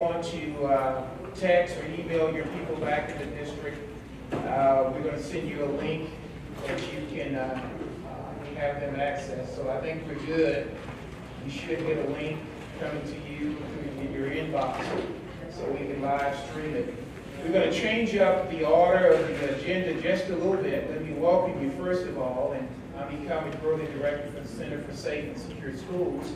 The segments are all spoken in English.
Want to text or email your people back in the district, we're going to send you a link that you can have them access. So I think we're good. You should get a link coming to you in your inbox so we can live stream it. We're going to change up the order of the agenda just a little bit. Let me welcome you first of all, and I'm E. Burley, Director for the Center for Safe and Secure Schools.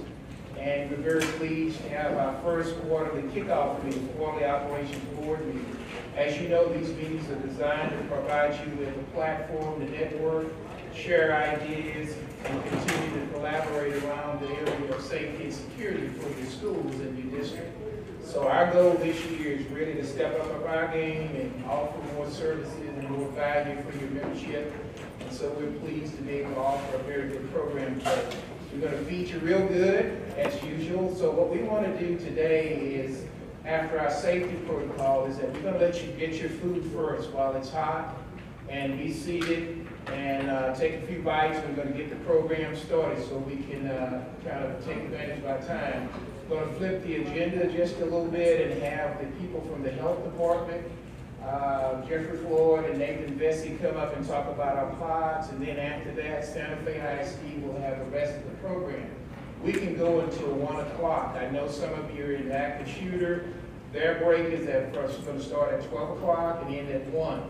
And we're very pleased to have our first quarterly kickoff meeting, quarterly operations board meeting. As you know, these meetings are designed to provide you with a platform to network, share ideas, and continue to collaborate around the area of safety and security for your schools and your district. So our goal this year is really to step up our game and offer more services and more value for your membership. And so we're pleased to be able to offer a very good program today. We're going to feature real good, as usual. So what we want to do today is, after our safety protocol, is that we're going to let you get your food first while it's hot, and be seated, and take a few bites. We're going to get the program started so we can kind of take advantage of our time. We're going to flip the agenda just a little bit and have the people from the health department, Jeffrey Floyd and Nathan Vesey, come up and talk about our pods, and then after that, Santa Fe ISD will have the rest of the program. We can go until 1 o'clock. I know some of you are in active shooter. Their break is going to start at 12 o'clock and end at 1.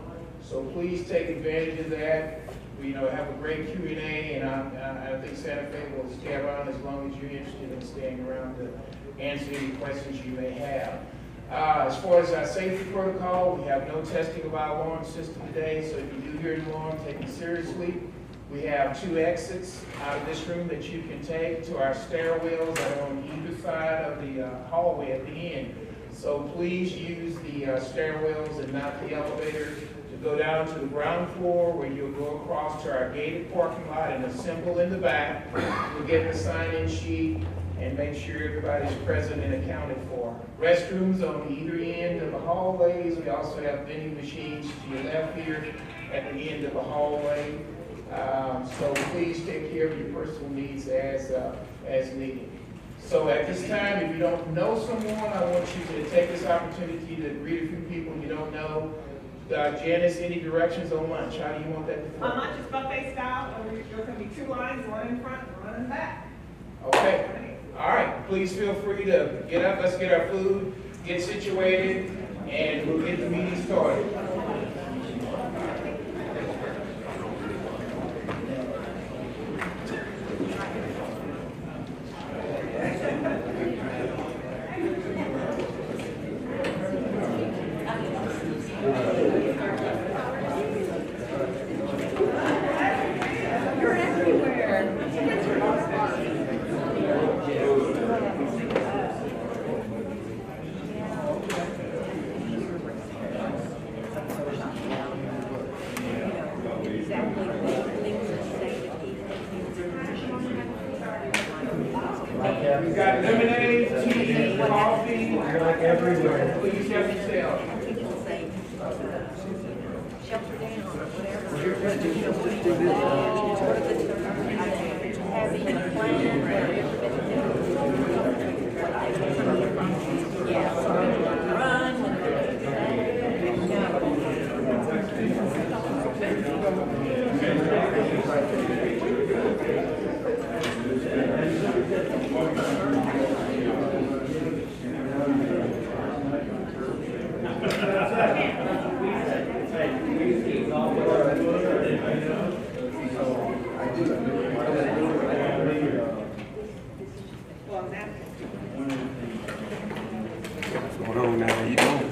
So please take advantage of that. We have a great Q&A, and I think Santa Fe will stay around as long as you're interested in staying around to answer any questions you may have. As far as our safety protocol, we have no testing of our alarm system today, so if you do hear an alarm, take it seriously. We have 2 exits out of this room that you can take to our stairwells that are on either side of the hallway at the end. So please use the stairwells and not the elevator to go down to the ground floor, where you'll go across to our gated parking lot and assemble in the back. You'll get the sign-in sheet and make sure everybody's present and accounted for. Restrooms on either end of the hallways. We also have vending machines to your left here at the end of the hallway. So please take care of your personal needs as needed. So at this time, if you don't know someone, I want you to take this opportunity to greet a few people you don't know. Janice, any directions on lunch? How do you want that to flow? Lunch is buffet style. There's going to be 2 lines, one in front and one in back. Okay. All right. Please feel free to get up. Let's get our food, get situated, and we'll get the meeting started. We've got lemonade, tea, coffee, like everywhere. Please help yourself. Shelter down or whatever. Having a plan run. What's going on now? How you doing?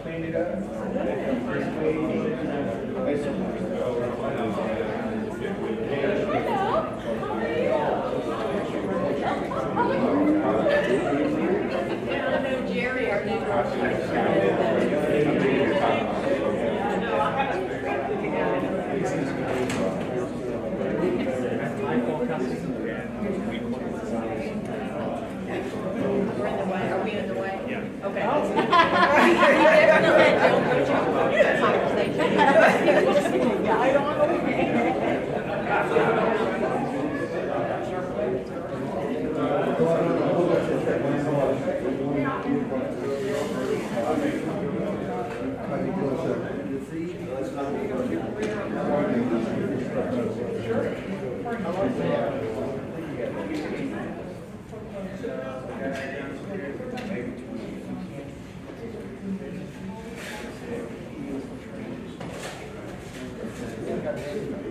Clean it up. Hello. How are you? Okay. Definitely don't put you in conversation. Yeah, I don't know.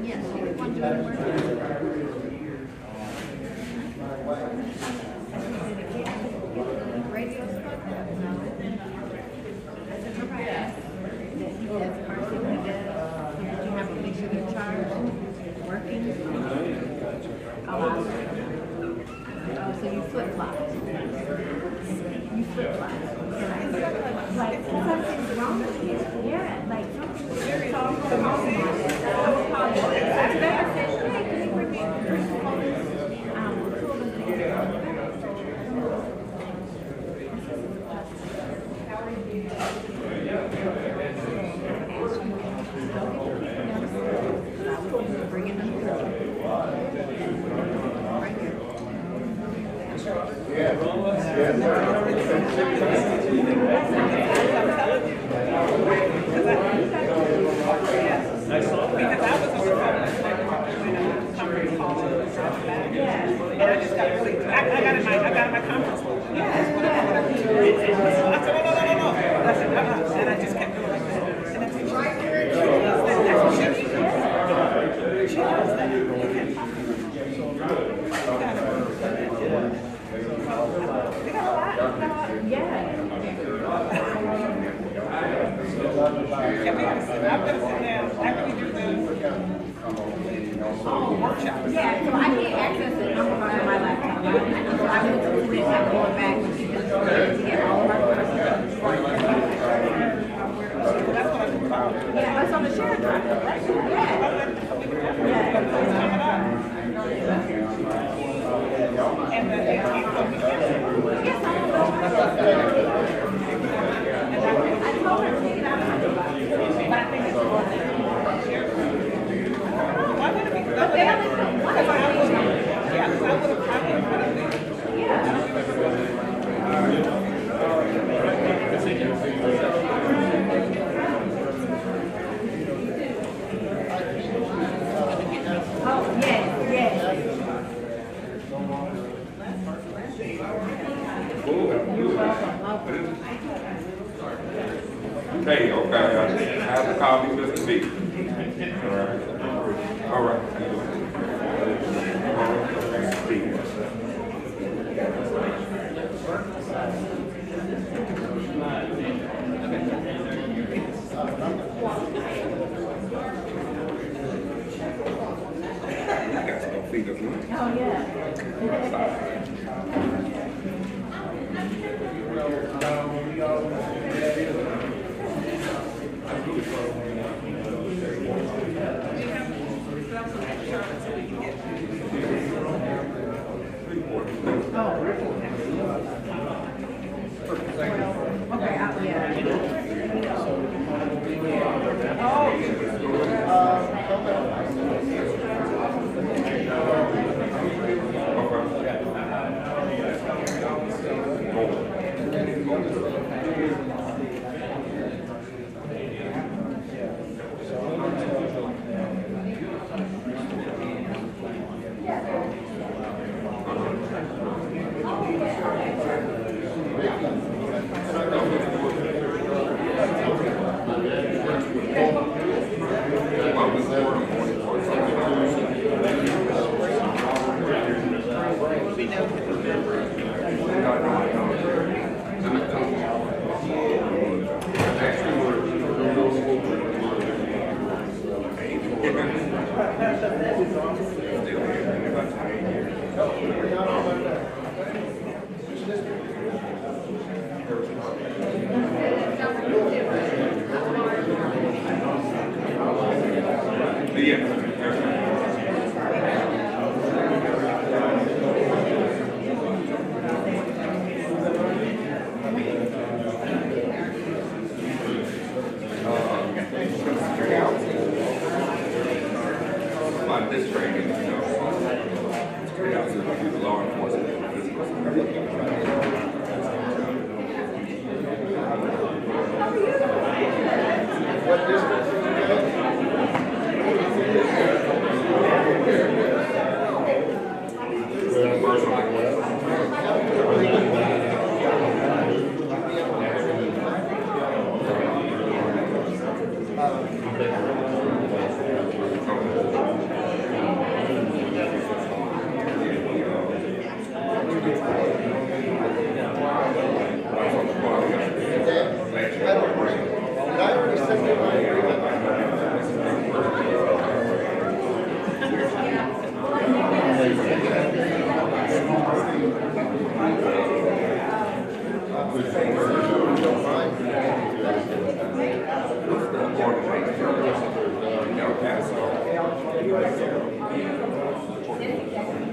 Yes, you want to do it radio spot? No. That's a surprise. That's part of what he does. You have to make sure they're charged, working. Oh, so you flip flop. You flip flop. Like something's wrong with you. Yeah, like something's very wrong with you. That's better than, hey, can you bring me cool them together? Bringing them right And I just got really, I got in my conference call. Yes, whatever. I said, no. I said, and I just kept doing like that. And then she right here. She knows that. We got a lot. Yeah. I'm gonna sit down after we do the workshop. Yeah, so I can't access it on my laptop. So I went to the police and going back to get all of our persons. Yeah, it's on the shared drive. Yeah. And the 18th of December. Yes, I know. I told her to take it out. But I think it's more than Why would it be? but they only put one of them. Yeah, because I would have probably put it there. Yeah. Oh, yes. Hey, okay, I have to call me Mr. B. All right. Mr. B. Oh, yeah.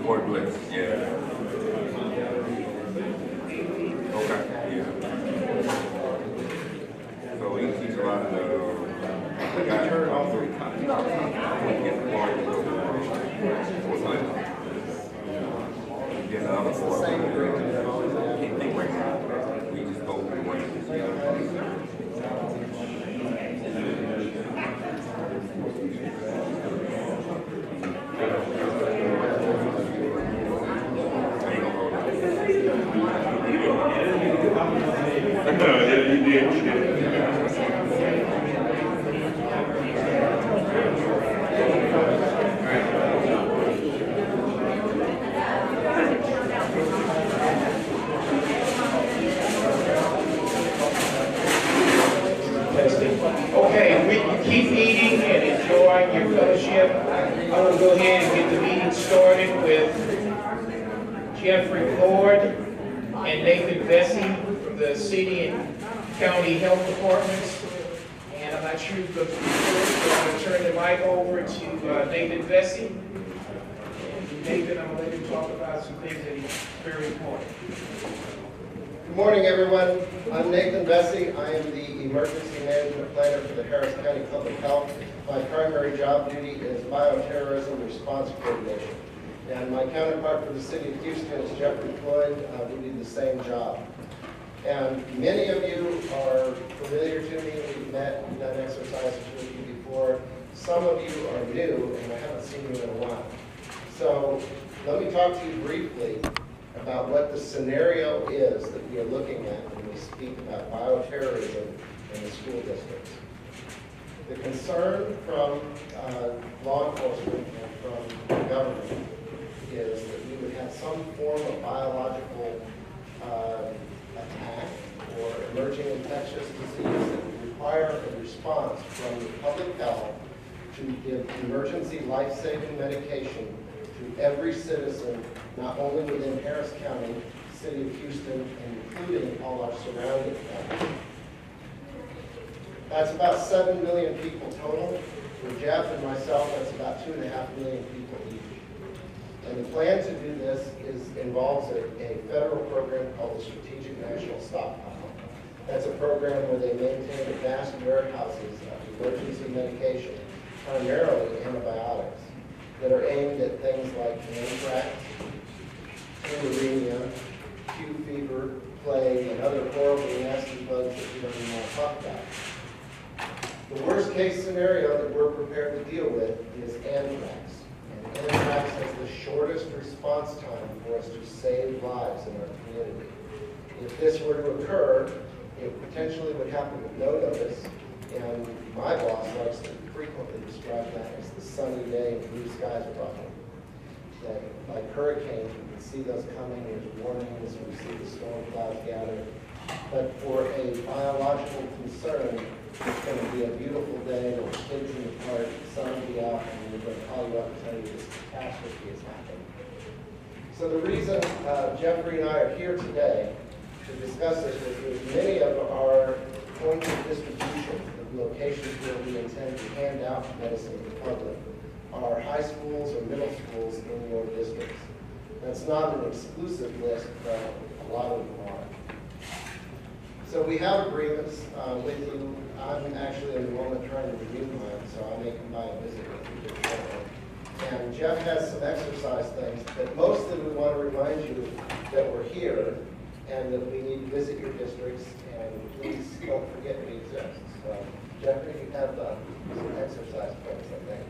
Fort Bliss, yeah. Okay, yeah. So we teach a lot of the guys also get the point. Get the other four. Can't think right now. We just go through the ranges. Okay, we can keep eating and enjoying your fellowship. I will go ahead and get the meeting started with Jeffrey Ford and Nathan Vesey from the city and county health departments. And I'm not sure who's going to be first, but I'm going to turn the mic over to Nathan Vesey. And Nathan, I'm going to let him talk about some things that he's very important. Good morning, everyone. I'm Nathan Vesey. I am the Emergency Management Planner for the Harris County Public Health. My primary job duty is bioterrorism response coordination. And my counterpart for the city of Houston is Jeffrey Floyd. We do the same job. And many of you are familiar to me. We've met, we've done exercises with you before. Some of you are new, and I haven't seen you in a while. So let me talk to you briefly about what the scenario is that we are looking at when we speak about bioterrorism in the school districts. The concern from law enforcement and from the government is that we would have some form of biological attack or emerging infectious disease that would require a response from the public health to give emergency life-saving medication to every citizen, not only within Harris County, city of Houston, and including all our surrounding counties. That's about 7 million people total. For Jeff and myself, that's about 2.5 million people each. And the plan to do this involves a federal program called the Strategic National Stockpile. That's a program where they maintain vast warehouses of emergency medication, primarily antibiotics, that are aimed at things like anthrax, tularemia, Q fever, plague, and other horribly nasty bugs that we don't even want to talk about. The worst case scenario that we're prepared to deal with is anthrax. And anthrax has the shortest response time for us to save lives in our community. If this were to occur, it potentially would happen with no notice, and my boss likes to frequently describe that as the sunny day and blue skies problem. That like hurricanes, we can see those coming, there's warnings, we see the storm clouds gather. But for a biological concern, it's going to be a beautiful day, there's kids in the park, the sun will be out, and we're going to call you up and tell you this catastrophe has happened. So the reason Jeffrey and I are here today to discuss this with you is many of our points of distribution, the locations where we intend to hand out medicine to the public, are high schools or middle schools in your districts. That's not an exclusive list, but a lot of them are. So we have agreements with you. I'm actually in the moment trying to renew mine, so I may come by and visit with you just shortly. And Jeff has some exercise things, but mostly we want to remind you that we're here and that we need to visit your districts, and please don't forget we exist. So, Jeffrey, you have some exercise points, I think.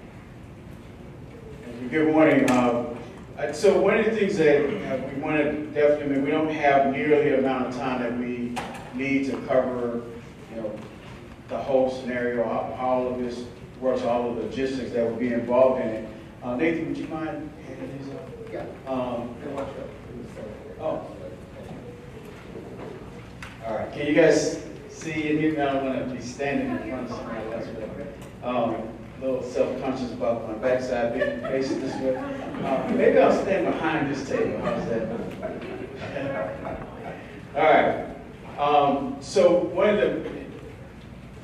Good morning. So one of the things that we want to definitely, we don't have nearly the amount of time that we need to cover, the whole scenario, how all of this works, all of the logistics that will be involved in it. Nathan, would you mind handing these up? Yeah. Oh, Can you guys see and hear me? I don't want to be standing in front of somebody else, but a little self-conscious about my backside being facing this way. Maybe I'll stand behind this table. How's that? All right. So one of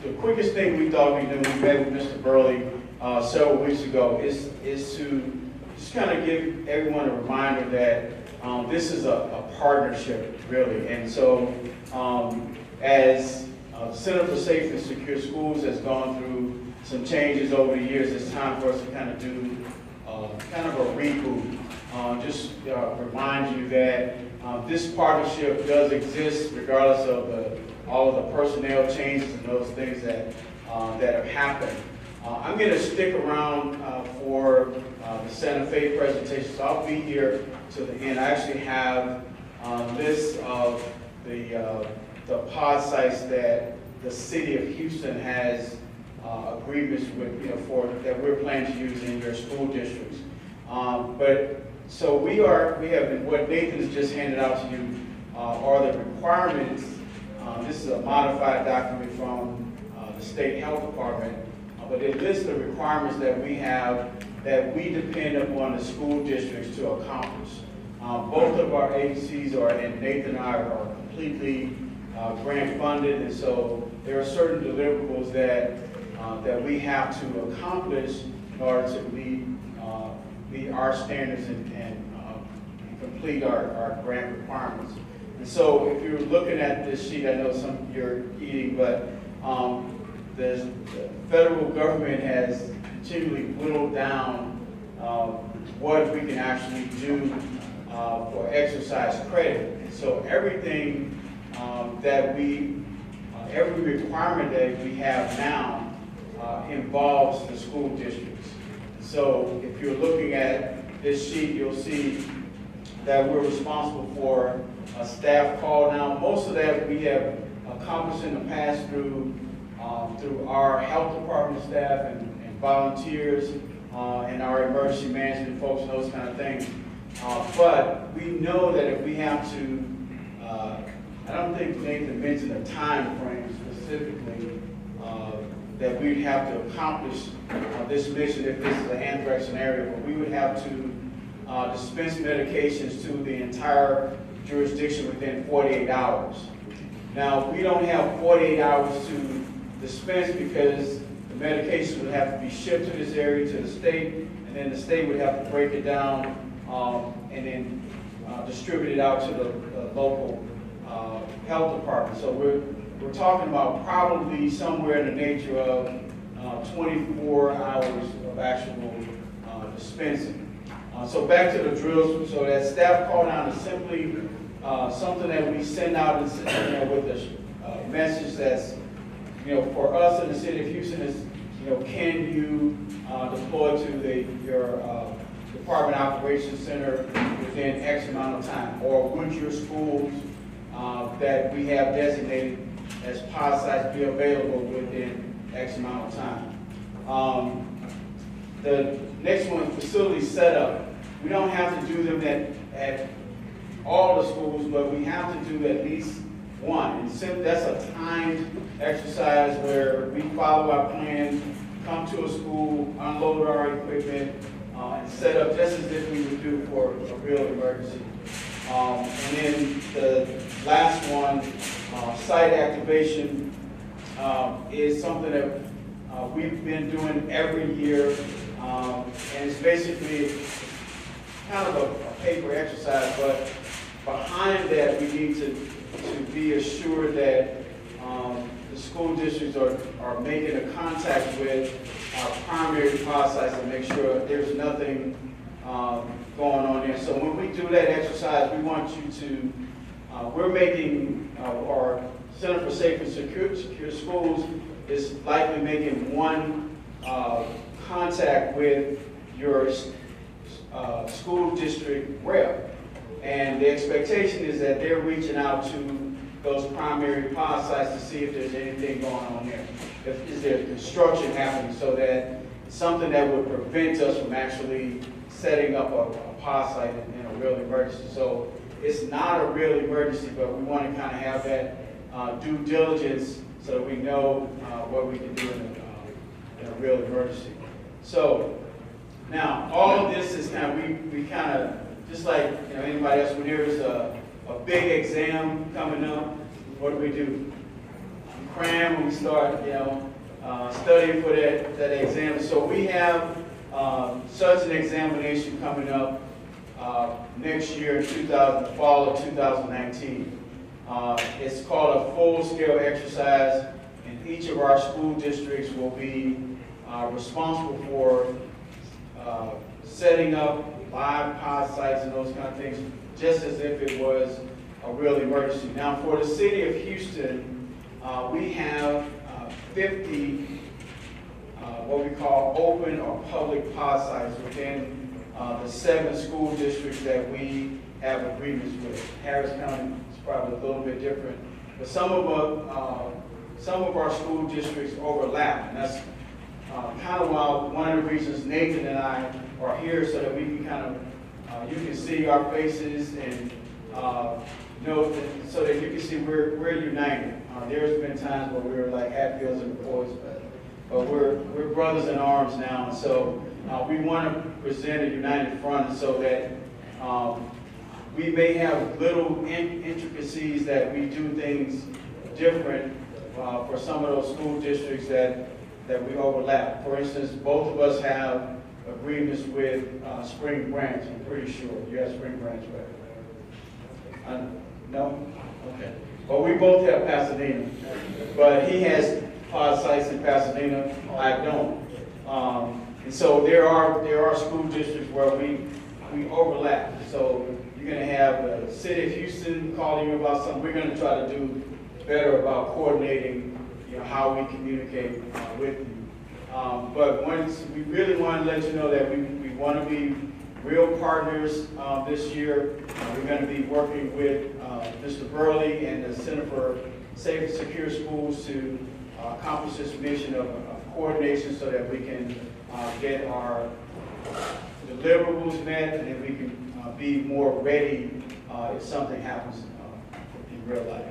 the quickest thing we thought we'd do, we met with Mr. Burley several weeks ago, is to just kind of give everyone a reminder that this is a partnership, really. And so as the Center for Safe and Secure Schools has gone through some changes over the years, it's time for us to kind of do kind of a reboot. Just remind you that this partnership does exist regardless of all of the personnel changes and those things that have happened. I'm going to stick around for the Santa Fe presentation, so I'll be here to the end. I actually have a list of the pod sites that the city of Houston has agreements with, that we're planning to use in your school districts. So we have been, what Nathan has just handed out to you are the requirements. This is a modified document from the State Health Department, but it lists the requirements that we have that we depend upon the school districts to accomplish. Both of our agencies and Nathan and I are completely grant funded, and so there are certain deliverables that we have to accomplish in order to meet our standards and complete our grant requirements. And so if you're looking at this sheet, I know some of you're eating, but the federal government has continually whittled down what we can actually do for exercise credit. And so everything every requirement that we have now involves the school districts. So if you're looking at this sheet, you'll see that we're responsible for a staff call down. Most of that we have accomplished in the past through our health department staff and volunteers and our emergency management folks and those kind of things. But we know that if we have to, I don't think Nathan mentioned a time frame specifically, that we'd have to accomplish this mission if this is an anthrax scenario, but we would have to dispense medications to the entire jurisdiction within 48 hours. Now, we don't have 48 hours to dispense because the medication would have to be shipped to this area, to the state, and then the state would have to break it down and then distribute it out to the local health department. So we're talking about probably somewhere in the nature of 24 hours of actual dispensing. So back to the drills. So that staff call down is simply something that we send out with a message that's, for us in the city of Houston is, can you deploy to your department operations center within X amount of time? Or would your schools that we have designated as pod sites be available within X amount of time? The next one, facility setup. We don't have to do them at all the schools, but we have to do at least one. And that's a timed exercise where we follow our plan, come to a school, unload our equipment, and set up just as if we would do for a real emergency. And then the last one, site activation, is something that we've been doing every year. And it's basically kind of a paper exercise, but behind that we need to be assured that the school districts are making a contact with our primary pod sites to make sure there's nothing going on there. So when we do that exercise, we want you to, we're making, our Center for Safe and Secure Schools is likely making one contact with your school district rep. And the expectation is that they're reaching out to those primary pod sites to see if there's anything going on there. Is there construction happening, so that it's something that would prevent us from actually setting up a pod site in a real emergency. So it's not a real emergency, but we want to kind of have that due diligence so that we know what we can do in a real emergency. So now, all of this is kind of, we kind of, just like anybody else, when there's a big exam coming up, what do? We cram when we start, studying for that exam. So we have such an examination coming up next year in fall of 2019. It's called a full-scale exercise, and each of our school districts will be responsible for setting up live pod sites and those kind of things, just as if it was a real emergency. Now, for the city of Houston, we have 50 what we call open or public pod sites within the 7 school districts that we have agreements with. Harris County is probably a little bit different, but some of our school districts overlap, and that's kind of one of the reasons Nathan and I are here, so that we can kind of you can see our faces and know that, so that you can see we're united. There's been times where we were like Hatfields and McCoys, but we're brothers in arms now, and so we want to present a united front so that we may have little intricacies that we do things different for some of those school districts that we overlap. For instance, both of us have agreements with Spring Branch, I'm pretty sure. You have Spring Branch, right? No? Okay. Well, we both have Pasadena, but he has pod sites in Pasadena, I don't. And so there are school districts where we overlap. So you're going to have the city of Houston calling you about something. We're going to try to do better about coordinating how we communicate with you. But we really want to let you know that we want to be real partners this year. We're going to be working with Mr. Burley and the Center for Safe and Secure Schools to accomplish this mission of coordination so that we can get our deliverables met, and then we can be more ready if something happens in real life.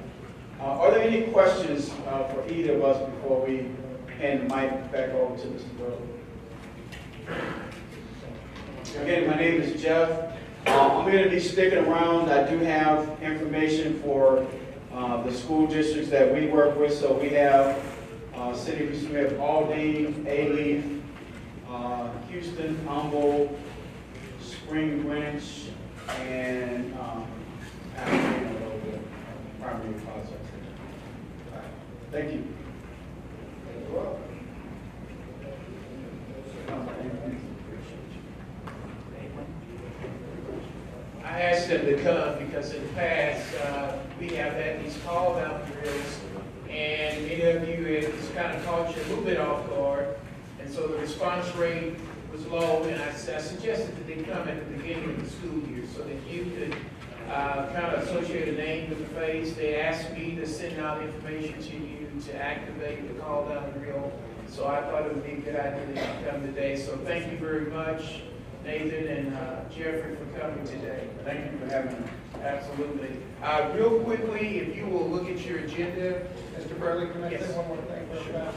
Are there any questions for either of us before we hand the mic back over to Mr. Burley? Again, my name is Jeff. I'm going to be sticking around. I do have information for the school districts that we work with. So we have City of Houston, we have Aldine, Alief, Houston, Humboldt, Spring Branch, and primary process. Thank you. I asked them to come because in the past, we have had these call down drills, and many of you, it's kind of caught you a little bit off guard, and so the response rate was low, and I suggested that they come at the beginning of the school year so that you could kind of associate a name with the face. They asked me to send out information to you to activate the call down drill, so I thought it would be a good idea that you come today. So thank you very much, Nathan and Jeffrey, for coming today. Thank you for having me. Absolutely. Real quickly, if you will look at your agenda. Mr. Burley, can I say one more thing for you?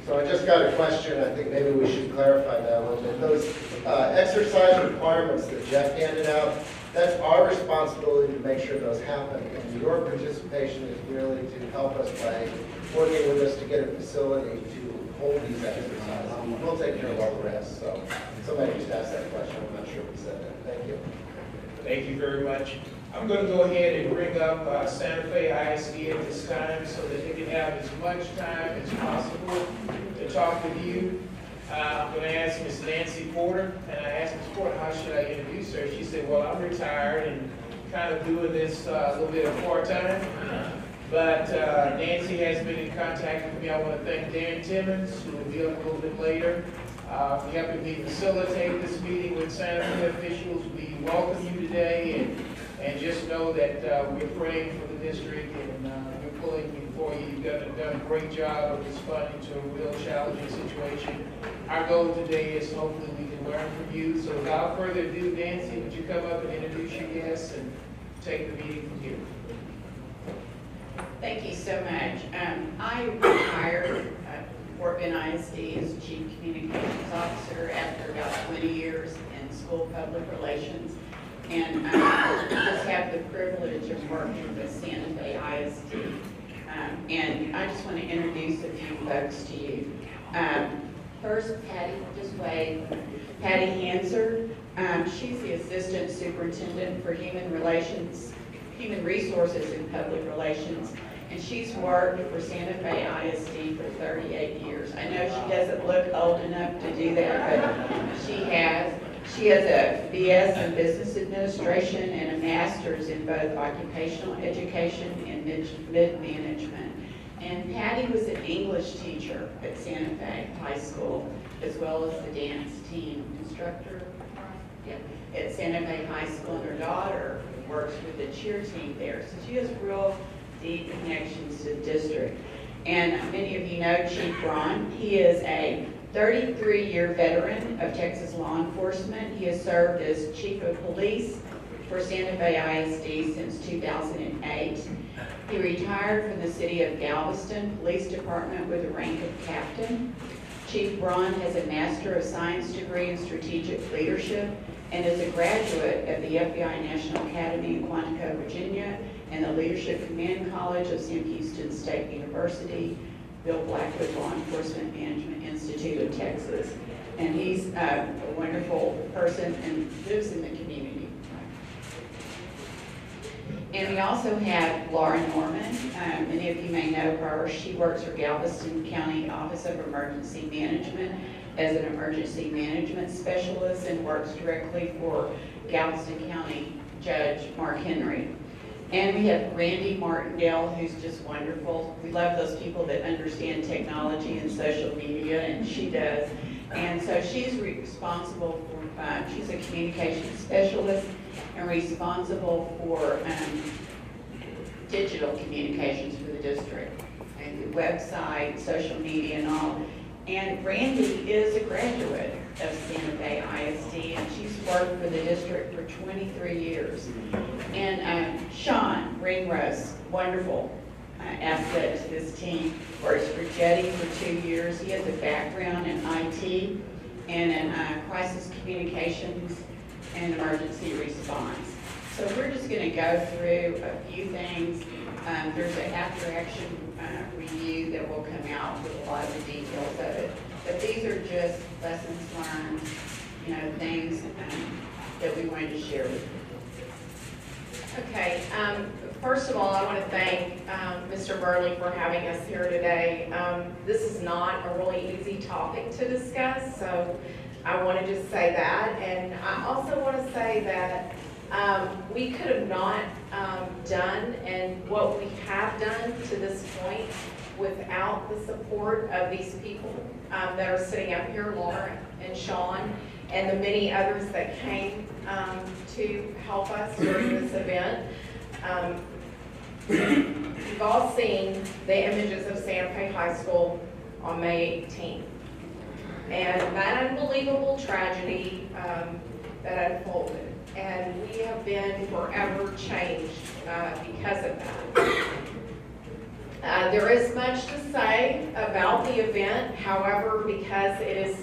So I just got a question. I think maybe we should clarify that a little bit. Those exercise requirements that Jeff handed out, that's our responsibility to make sure those happen. And your participation is really to help us by working with us to get a facility to hold these exercises. We'll take care of all the rest. So somebody just asked that question. I'm not sure if we said that. Thank you. Thank you very much. I'm going to go ahead and bring up Santa Fe ISD at this time so that they can have as much time as possible to talk with you. I'm going to ask Ms. Nancy Porter, and I asked Ms. Porter, how should I introduce her? She said, well, I'm retired and kind of doing this a little bit of part-time. But Nancy has been in contact with me. I want to thank Darren Timmons, who will be up a little bit later, for helping me facilitate this meeting with Santa Fe officials. We welcome you today, and just know that we're praying for the district, and we're pulling for you. You've done a great job of responding to a real challenging situation. Our goal today is hopefully we can learn from you. So without further ado, Nancy, would you come up and introduce your guests and take the meeting from here? Thank you so much. I retired at Fort Bend ISD as Chief Communications Officer after about 20 years in school public relations. And I just have the privilege of working with Santa Fe ISD. And I just want to introduce a few folks to you. First, Patty, just wave. Patty Hanser. She's the Assistant Superintendent for Human Resources and Public Relations. And she's worked for Santa Fe ISD for 38 years. I know she doesn't look old enough to do that, but she has. She has a BS in Business Administration and a Master's in both Occupational Education and Mid-Management. And Patty was an English teacher at Santa Fe High School, as well as the dance team instructor at Santa Fe High School. And her daughter works with the cheer team there. So she has real deep connections to the district. And many of you know Chief Braun. He is a 33-year veteran of Texas law enforcement. He has served as Chief of Police for Santa Fe ISD since 2008. He retired from the City of Galveston Police Department with the rank of Captain. Chief Braun has a Master of Science degree in Strategic Leadership and is a graduate of the FBI National Academy in Quantico, Virginia, and the Leadership Command College of Sam Houston State University, Bill Blackwood Law Enforcement Management Institute of Texas. And he's a wonderful person and lives in the community. And we also have Laura Norman. Many of you may know her. She works for Galveston County Office of Emergency Management as an emergency management specialist and works directly for Galveston County Judge Mark Henry. And we have Randy Martindale, who's just wonderful. We love those people that understand technology and social media, and she does. And so she's responsible for, she's a communications specialist and responsible for digital communications for the district, and the website, social media, and all. And Randy is a graduate of Santa Fe ISD, and she's worked for the district for 23 years. And Sean Ringrose, wonderful asset to this team, works for Jetty for 2 years. He has a background in IT and in crisis communications and emergency response. So we're just going to go through a few things. There's an after-action review that will come out with a lot of the details of it. But these are just lessons learned, things that we wanted to share with you. Okay, first of all, I want to thank Mr. Burley for having us here today. This is not a really easy topic to discuss, so I want to just say that. And I also want to say that we could have not done and what we have done to this point without the support of these people that are sitting up here, Laura and Sean, and the many others that came to help us during this event. You've all seen the images of Santa Fe High School on May 18th. And that unbelievable tragedy that unfolded. And we have been forever changed because of that. There is much to say about the event. However, because it is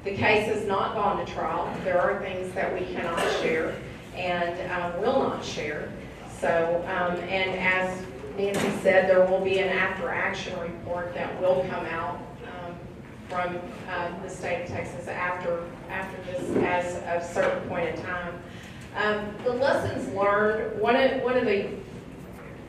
the case has not gone to trial, there are things that we cannot share and will not share. So, and as Nancy said, there will be an after-action report that will come out from the state of Texas after this, as a certain point in time. The lessons learned, one of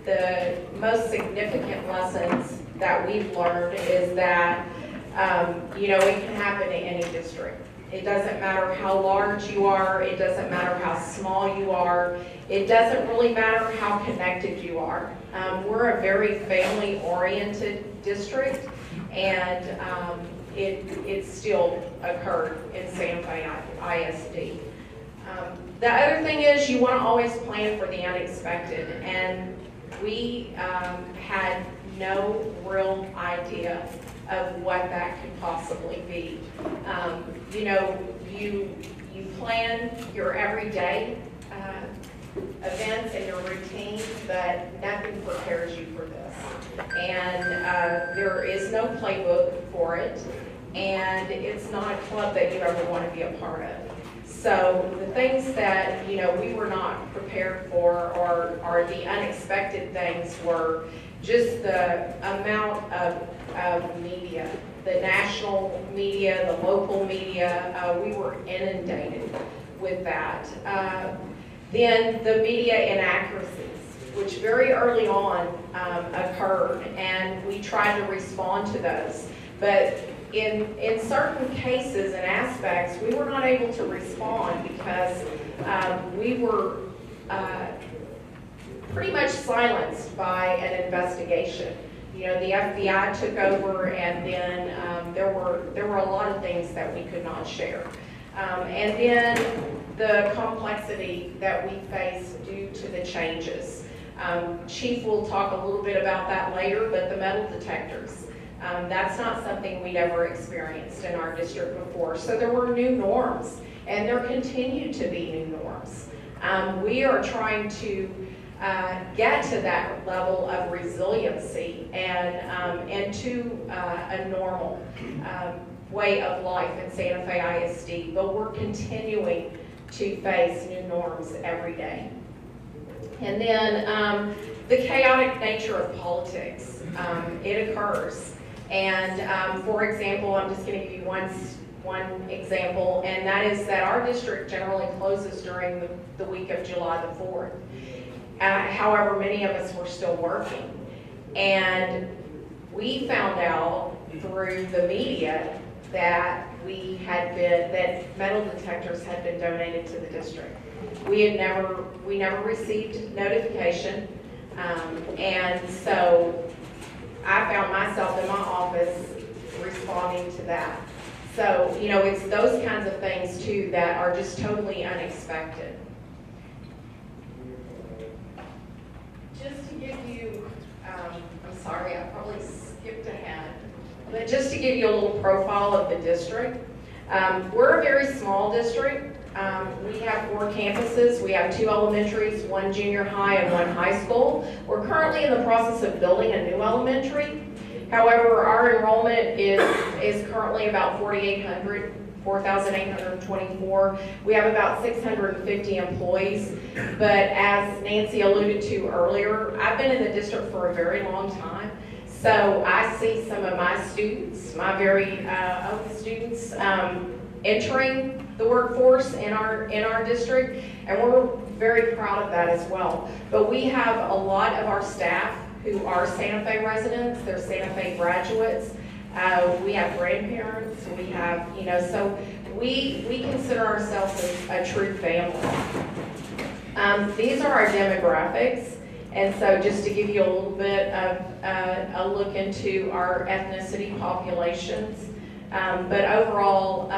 the most significant lessons that we've learned is that it can happen in any district. It doesn't matter how large you are, it doesn't matter how small you are, it doesn't really matter how connected you are. We're a very family-oriented district, and it still occurred in Santa Fe ISD. The other thing is you want to always plan for the unexpected, and we had no real idea of what that could possibly be. You plan your everyday events and your routine, but nothing prepares you for this. And there is no playbook for it, and it's not a club that you ever want to be a part of. So the things that, you know, we were not prepared for, or the unexpected things, were just the amount of media, the national media, the local media. We were inundated with that. Then the media inaccuracies, which very early on occurred, and we tried to respond to those. But in certain cases and aspects, we were not able to respond because we were pretty much silenced by an investigation. You know, the FBI took over, and then there were a lot of things that we could not share. And then the complexity that we face due to the changes. Chief will talk a little bit about that later, but the metal detectors, that's not something we'd ever experienced in our district before. So there were new norms, and there continue to be new norms. We are trying to get to that level of resiliency and to a normal way of life in Santa Fe ISD, but we're continuing to face new norms every day. And then the chaotic nature of politics, it occurs. And for example, I'm just going to give you one example, and that is that our district generally closes during the week of July the 4th. However, many of us were still working. And we found out through the media that that metal detectors had been donated to the district. We never received notification, and so I found myself in my office responding to that. So, you know, it's those kinds of things too that are just totally unexpected. Just to give you, I'm sorry, I probably skipped ahead, but just to give you a little profile of the district. We're a very small district. We have 4 campuses. We have 2 elementaries, 1 junior high, and 1 high school. We're currently in the process of building a new elementary. However, our enrollment is currently about 4,824. We have about 650 employees. But as Nancy alluded to earlier, I've been in the district for a very long time. So I see some of my students, my very own students, entering the workforce in our district, and we're very proud of that as well. But we have a lot of our staff who are Santa Fe residents, they're Santa Fe graduates. We have grandparents, we have, you know, so we consider ourselves a true family. These are our demographics. And so just to give you a little bit of a look into our ethnicity populations. But overall,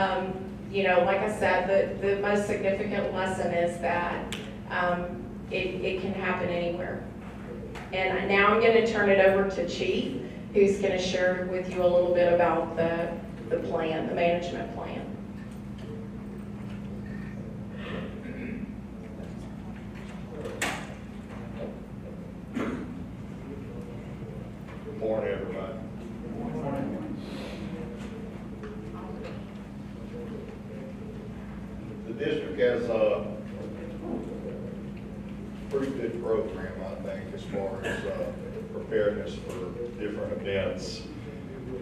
you know, like I said, the most significant lesson is that it can happen anywhere. And now I'm going to turn it over to Chief, who's going to share with you a little bit about the plan, the management plan. Good morning, everybody. The district has a pretty good program, I think, as far as preparedness for different events.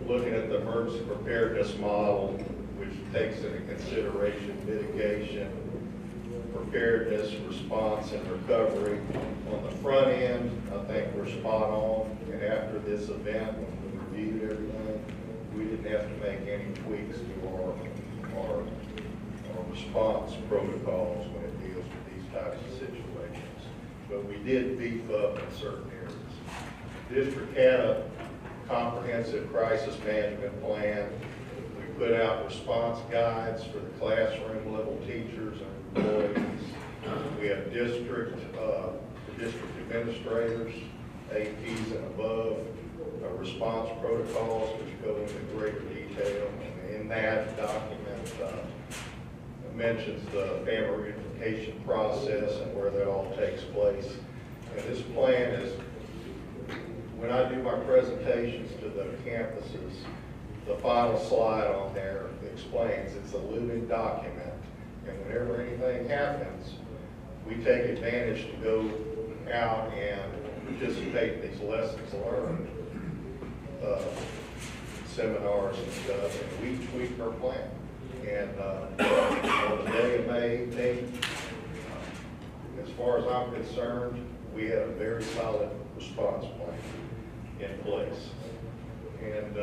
Looking at the emergency preparedness model, which takes into consideration mitigation, preparedness, response, and recovery. On the front end, I think we're spot on. And after this event, when we reviewed everything, we didn't have to make any tweaks to our response protocols when it deals with these types of situations. But we did beef up in certain areas. The district had a comprehensive crisis management plan. We put out response guides for the classroom level teachers and employees. We have district administrators, APs and above, response protocols which go into greater detail. And in that document mentions the family certification process and where that all takes place. And this plan is, when I do my presentations to the campuses, the final slide on there explains it's a living document. And whenever anything happens, we take advantage to go out and participate in these lessons learned, seminars and stuff, and we tweak our plan. And on the day of May 18th, as far as I'm concerned, we had a very solid response plan in place. And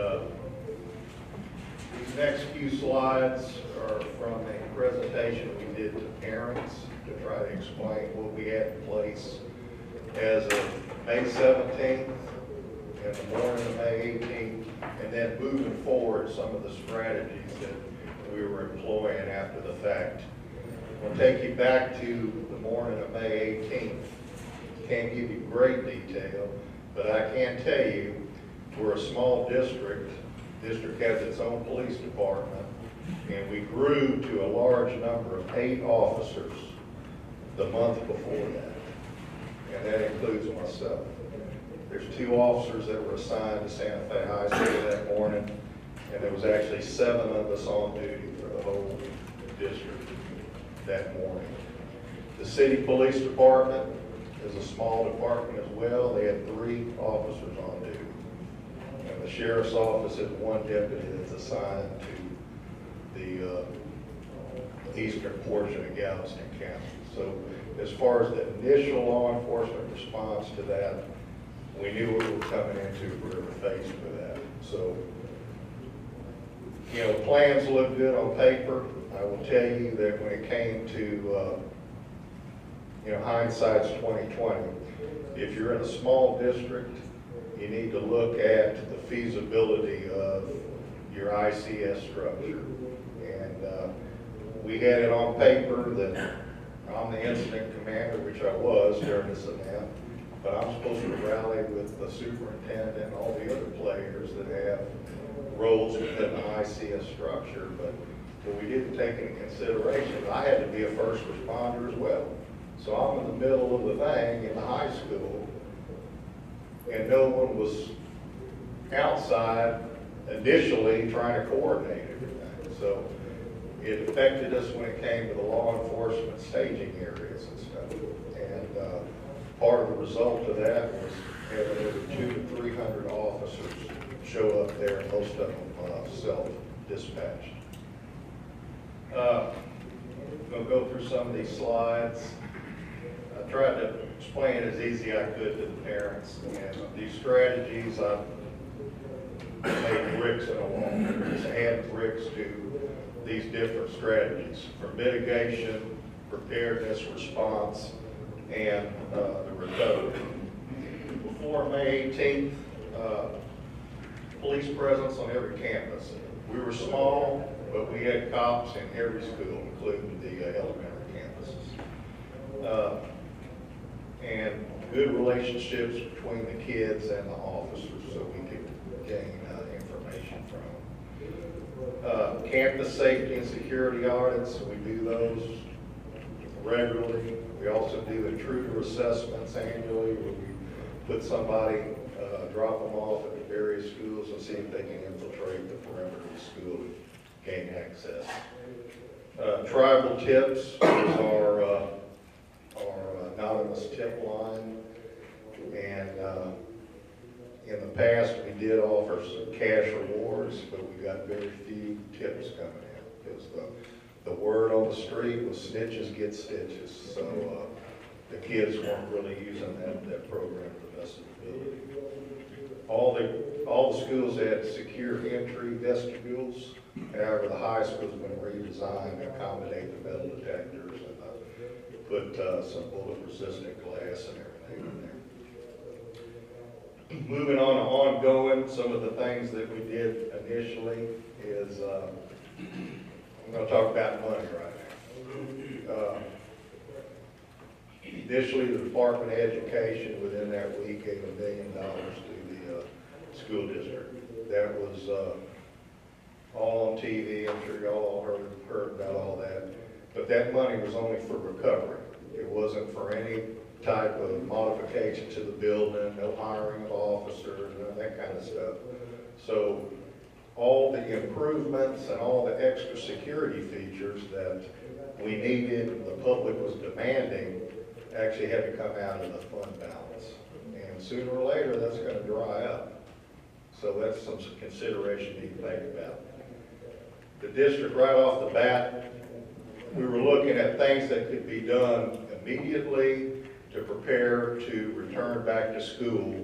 these next few slides are from a presentation we did to parents to try to explain what we had in place as of May 17th and the morning of May 18th, and then moving forward some of the strategies that we were employing after the fact. I'll take you back to the morning of May 18th. Can't give you great detail, but I can tell you we're a small district. District has its own police department, and we grew to a large number of 8 officers the month before that, and that includes myself. There's 2 officers that were assigned to Santa Fe High School that morning, and there was actually 7 of us on duty for the whole district that morning. The city police department is a small department as well. They had 3 officers on duty. And the sheriff's office has 1 deputy that's assigned to the eastern portion of Galveston County. So as far as the initial law enforcement response to that, we knew what we were coming into if we were faced with that. So, you know, plans look good on paper. I will tell you that when it came to, you know, hindsight's 2020. If you're in a small district, you need to look at the feasibility of your ICS structure. And we had it on paper that I'm the incident commander, which I was during this event, but I'm supposed to rally with the superintendent and all the other players that have roles within the ICS structure. But what we didn't take into consideration, I had to be a first responder as well. So I'm in the middle of the thing in the high school, and no one was outside initially trying to coordinate everything. So it affected us when it came to the law enforcement staging areas and stuff. And part of the result of that was having over 200 to 300 officers show up there, most of them self-dispatched. I'll go through some of these slides. I tried to explain it as easy as I could to the parents. And these strategies, I've made bricks in a wall. Just add bricks to these different strategies for mitigation, preparedness, response, and the recovery. Before May 18th, police presence on every campus. We were small, but we had cops in every school, including the elementary campuses. And good relationships between the kids and the officers so we could gain information from them. Campus safety and security audits, we do those regularly. We also do intruder assessments annually where we put somebody, drop them off at the various schools and see if they can infiltrate the perimeter of the school and gain access. Tribal tips is our anonymous tip line, and in the past we did offer some cash rewards, but we got very few tips coming in because the word on the street was snitches get stitches. So the kids weren't really using that program to the best of their ability. All the schools had secure entry vestibules. However, the high school's been redesigned to accommodate the metal detectors and put some bullet-resistant glass and everything in there. Moving on to ongoing, some of the things that we did initially is, I'm going to talk about money right now. Initially, the Department of Education within that week gave $1 million to the school district. That was all on TV. I'm sure y'all all heard about all that. but that money was only for recovery. It wasn't for any type of modification to the building, no hiring of officers, none of that kind of stuff. So all the improvements and all the extra security features that we needed and the public was demanding actually had to come out of the fund balance. And sooner or later, that's going to dry up. So that's some consideration you can think about. The district, right off the bat, we were looking at things that could be done immediately to prepare to return back to school,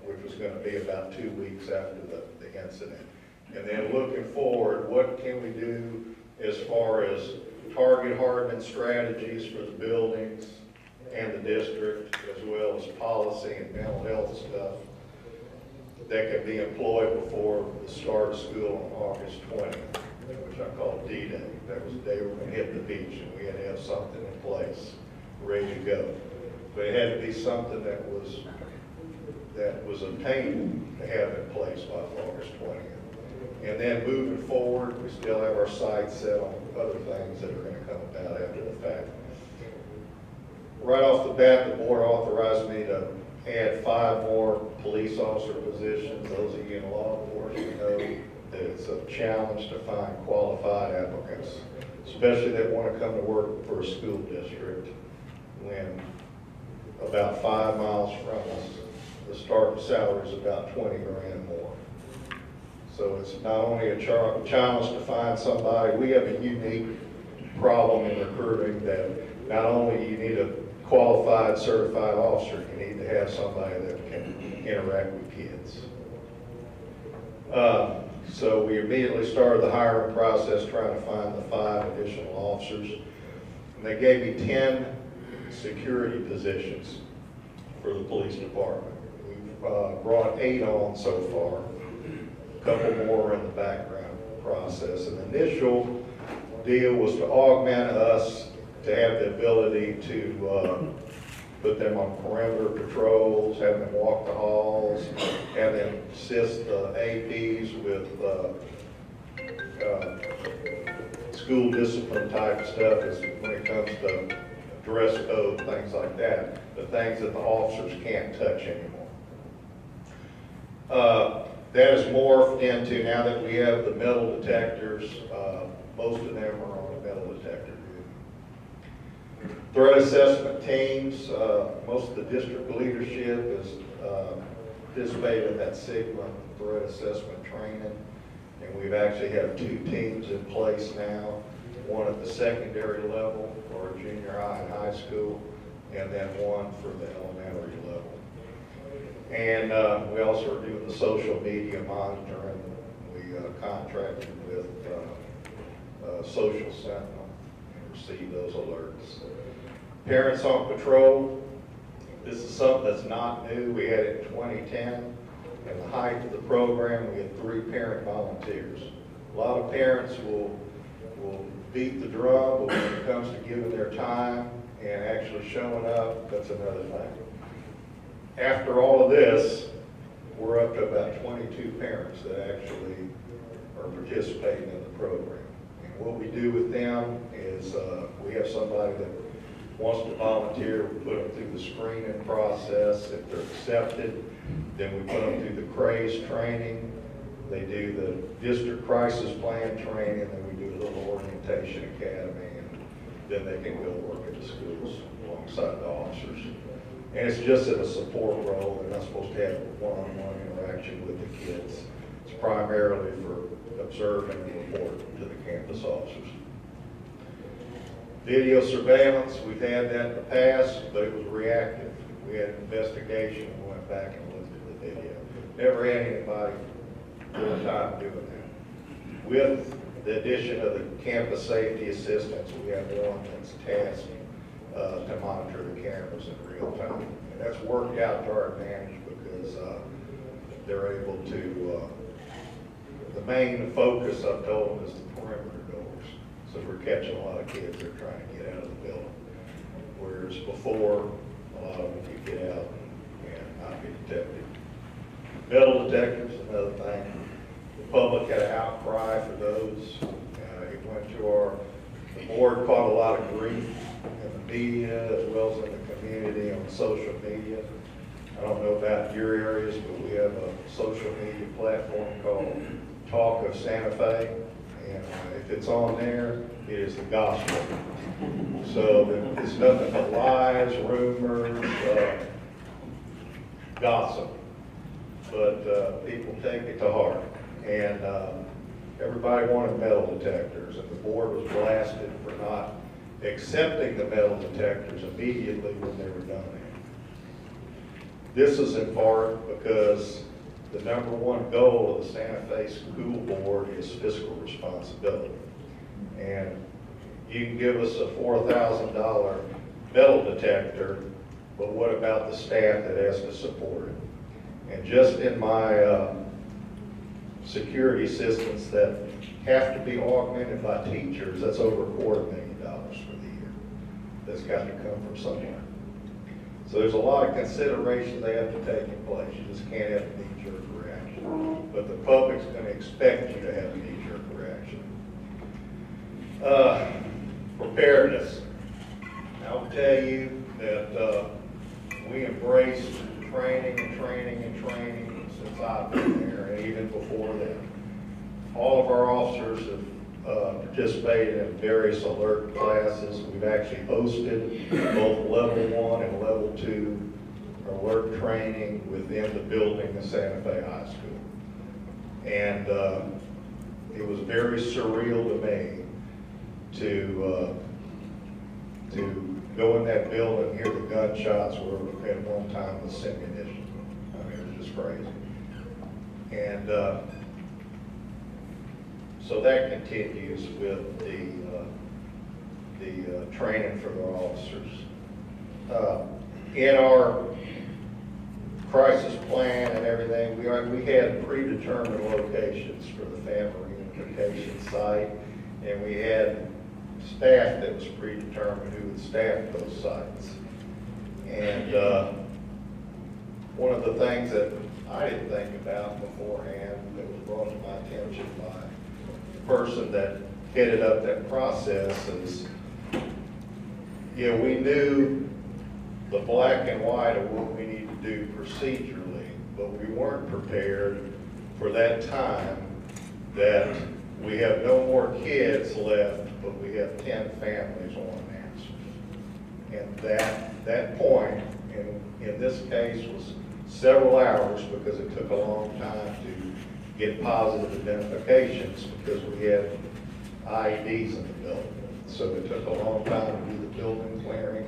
which was going to be about 2 weeks after the incident. And then looking forward, what can we do as far as target hardening strategies for the buildings and the district, as well as policy and mental health stuff that can be employed before the start of school on August 20th, which I call D-Day. That was the day we were going to hit the beach, and we had to have something in place, ready to go. But it had to be something that was obtainable to have in place by August 20th. And then moving forward, we still have our sights set on other things that are going to come about after the fact. Right off the bat, the board authorized me to add 5 more police officer positions. Those of you in law enforcement know that it's a challenge to find qualified applicants, especially that want to come to work for a school district when about 5 miles from us, the starting salary is about 20 grand more. So it's not only a challenge to find somebody, we have a unique problem in recruiting that not only you need a qualified, certified officer, you need to have somebody that can interact with kids. So we immediately started the hiring process trying to find the 5 additional officers. And they gave me 10 security positions for the police department. We've brought 8 on so far. A couple more in the background process. An initial deal was to augment us to have the ability to put them on perimeter patrols, have them walk the halls, have them assist the APs with school discipline type stuff as when it comes to dress code, things like that, the things that the officers can't touch anymore. That has morphed into, now that we have the metal detectors, most of them are on the metal detector. Threat assessment teams, most of the district leadership is participated in that Sigma threat assessment training. And we've actually have 2 teams in place now, one at the secondary level for junior high and high school, and then one for the elementary level. And we also are doing the social media monitoring. We contracted with Social Sentinel and receive those alerts. Parents on Patrol, this is something that's not new. We had it in 2010. At the height of the program, we had 3 parent volunteers. A lot of parents will beat the drum, but when it comes to giving their time and actually showing up, that's another thing. After all of this, we're up to about 22 parents that actually are participating in the program. And what we do with them is we have somebody that wants to volunteer, we put them through the screening process. If they're accepted, then we put them through the CRAZE training. They do the district crisis plan training, and then we do a little orientation academy, and then they can go work at the schools alongside the officers. And it's just in a support role. They're not supposed to have one-on-one interaction with the kids. It's primarily for observing and reporting to the campus officers. Video surveillance, we've had that in the past, but it was reactive. We had an investigation and went back and looked at the video. Never had anybody full time doing that. With the addition of the campus safety assistants, we have one that's tasked to monitor the cameras in real time. And that's worked out to our advantage because they're able to, the main focus I've told them is the perimeter doors. So we're catching a lot of kids that are trying to get out of the building. Whereas before, a lot of them could get out and not be detected. Metal detectors, another thing. The public had an outcry for those. It went to our The board caught a lot of grief in the media as well as in the community on social media. I don't know about your areas, but we have a social media platform called Talk of Santa Fe. And if it's on there, it is the gospel. So it's nothing but lies, rumors, gossip. But people take it to heart. And everybody wanted metal detectors, and the board was blasted for not accepting the metal detectors immediately when they were donated. This is in part because the number one goal of the Santa Fe School Board is fiscal responsibility. And you can give us a $4,000 metal detector, but what about the staff that has to support it? And just in my security systems that have to be augmented by teachers, that's over $250,000 for the year. That's got to come from somewhere. So there's a lot of consideration they have to take in place. You just can't have a knee-jerk reaction. But the public's going to expect you to have a knee-jerk reaction. Preparedness. I'll tell you that we embraced training and training and training since I've been there, and even before then. All of our officers have participated in various alert classes. We've actually hosted both level 1 and level 2 alert training within the building of Santa Fe High School. And it was very surreal to me to go in that building and hear the gunshots were at one time with ammunition. I mean, it was just crazy. And so that continues with the training for the officers. In our crisis plan and everything, we had predetermined locations for the family reunification site, and we had staff that was predetermined who would staff those sites. And one of the things that I didn't think about beforehand that was brought to my attention by the person that headed up that process is, you know, we knew the black and white of what we need to do procedurally, but we weren't prepared for that time that we have no more kids left, but we have 10 families on answers. And that point, in this case, was several hours because it took a long time to get positive identifications because we had IEDs in the building. So it took a long time to do the building clearing.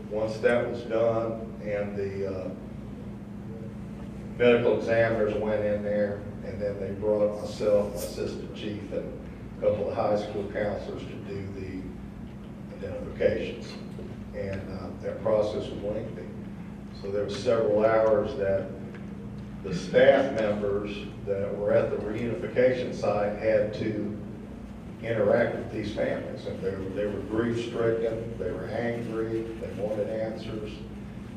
Once that was done and the medical examiners went in there, and then they brought myself, my assistant chief, and a couple of high school counselors to do the identifications. And that process was lengthy. So there were several hours that the staff members that were at the reunification site had to interact with these families. And they were grief-stricken, they were angry, they wanted answers.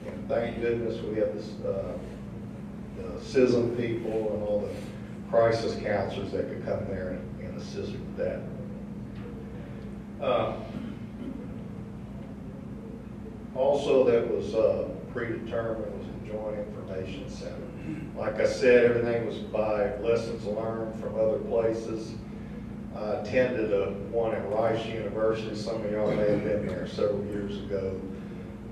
And thank goodness we had this, the CISM people and all the crisis counselors that could come there and assist with that. Also that was predetermined was the Joint Information Center. Like I said, everything was by lessons learned from other places. I attended one at Rice University. Some of y'all may have been there several years ago,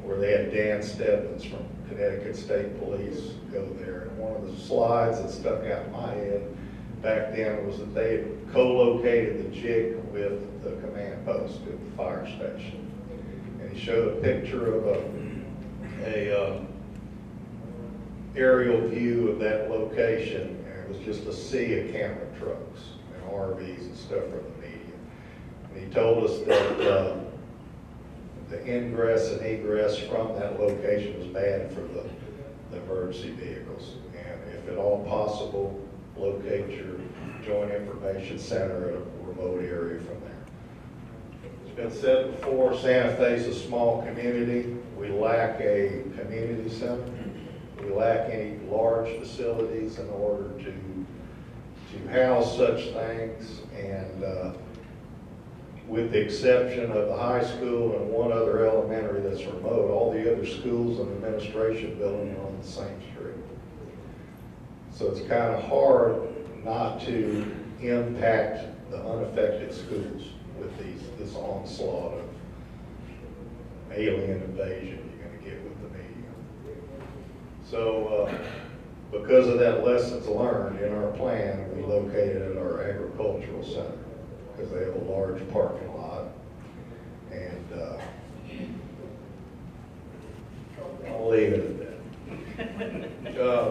where they had Dan Stebbins from Connecticut State Police go there. And one of the slides that stuck out in my head back then was that they had co-located the JIC with the command post at the fire station. And he showed a picture of a aerial view of that location, and it was just a sea of camera trucks and RVs and stuff from the media. And he told us that the ingress and egress from that location was bad for the emergency vehicles. And if at all possible, locate your Joint Information Center at a remote area from there. It's been said before, Santa Fe is a small community. We lack a community center. We lack any large facilities in order to house such things. And with the exception of the high school and one other elementary that's remote, all the other schools and administration buildings are on the same street. So it's kind of hard not to impact the unaffected schools with this onslaught of alien invasion you're going to get with the media. So because of that lessons learned in our plan, we located at our agricultural center because they have a large parking lot. And I'll leave it at that.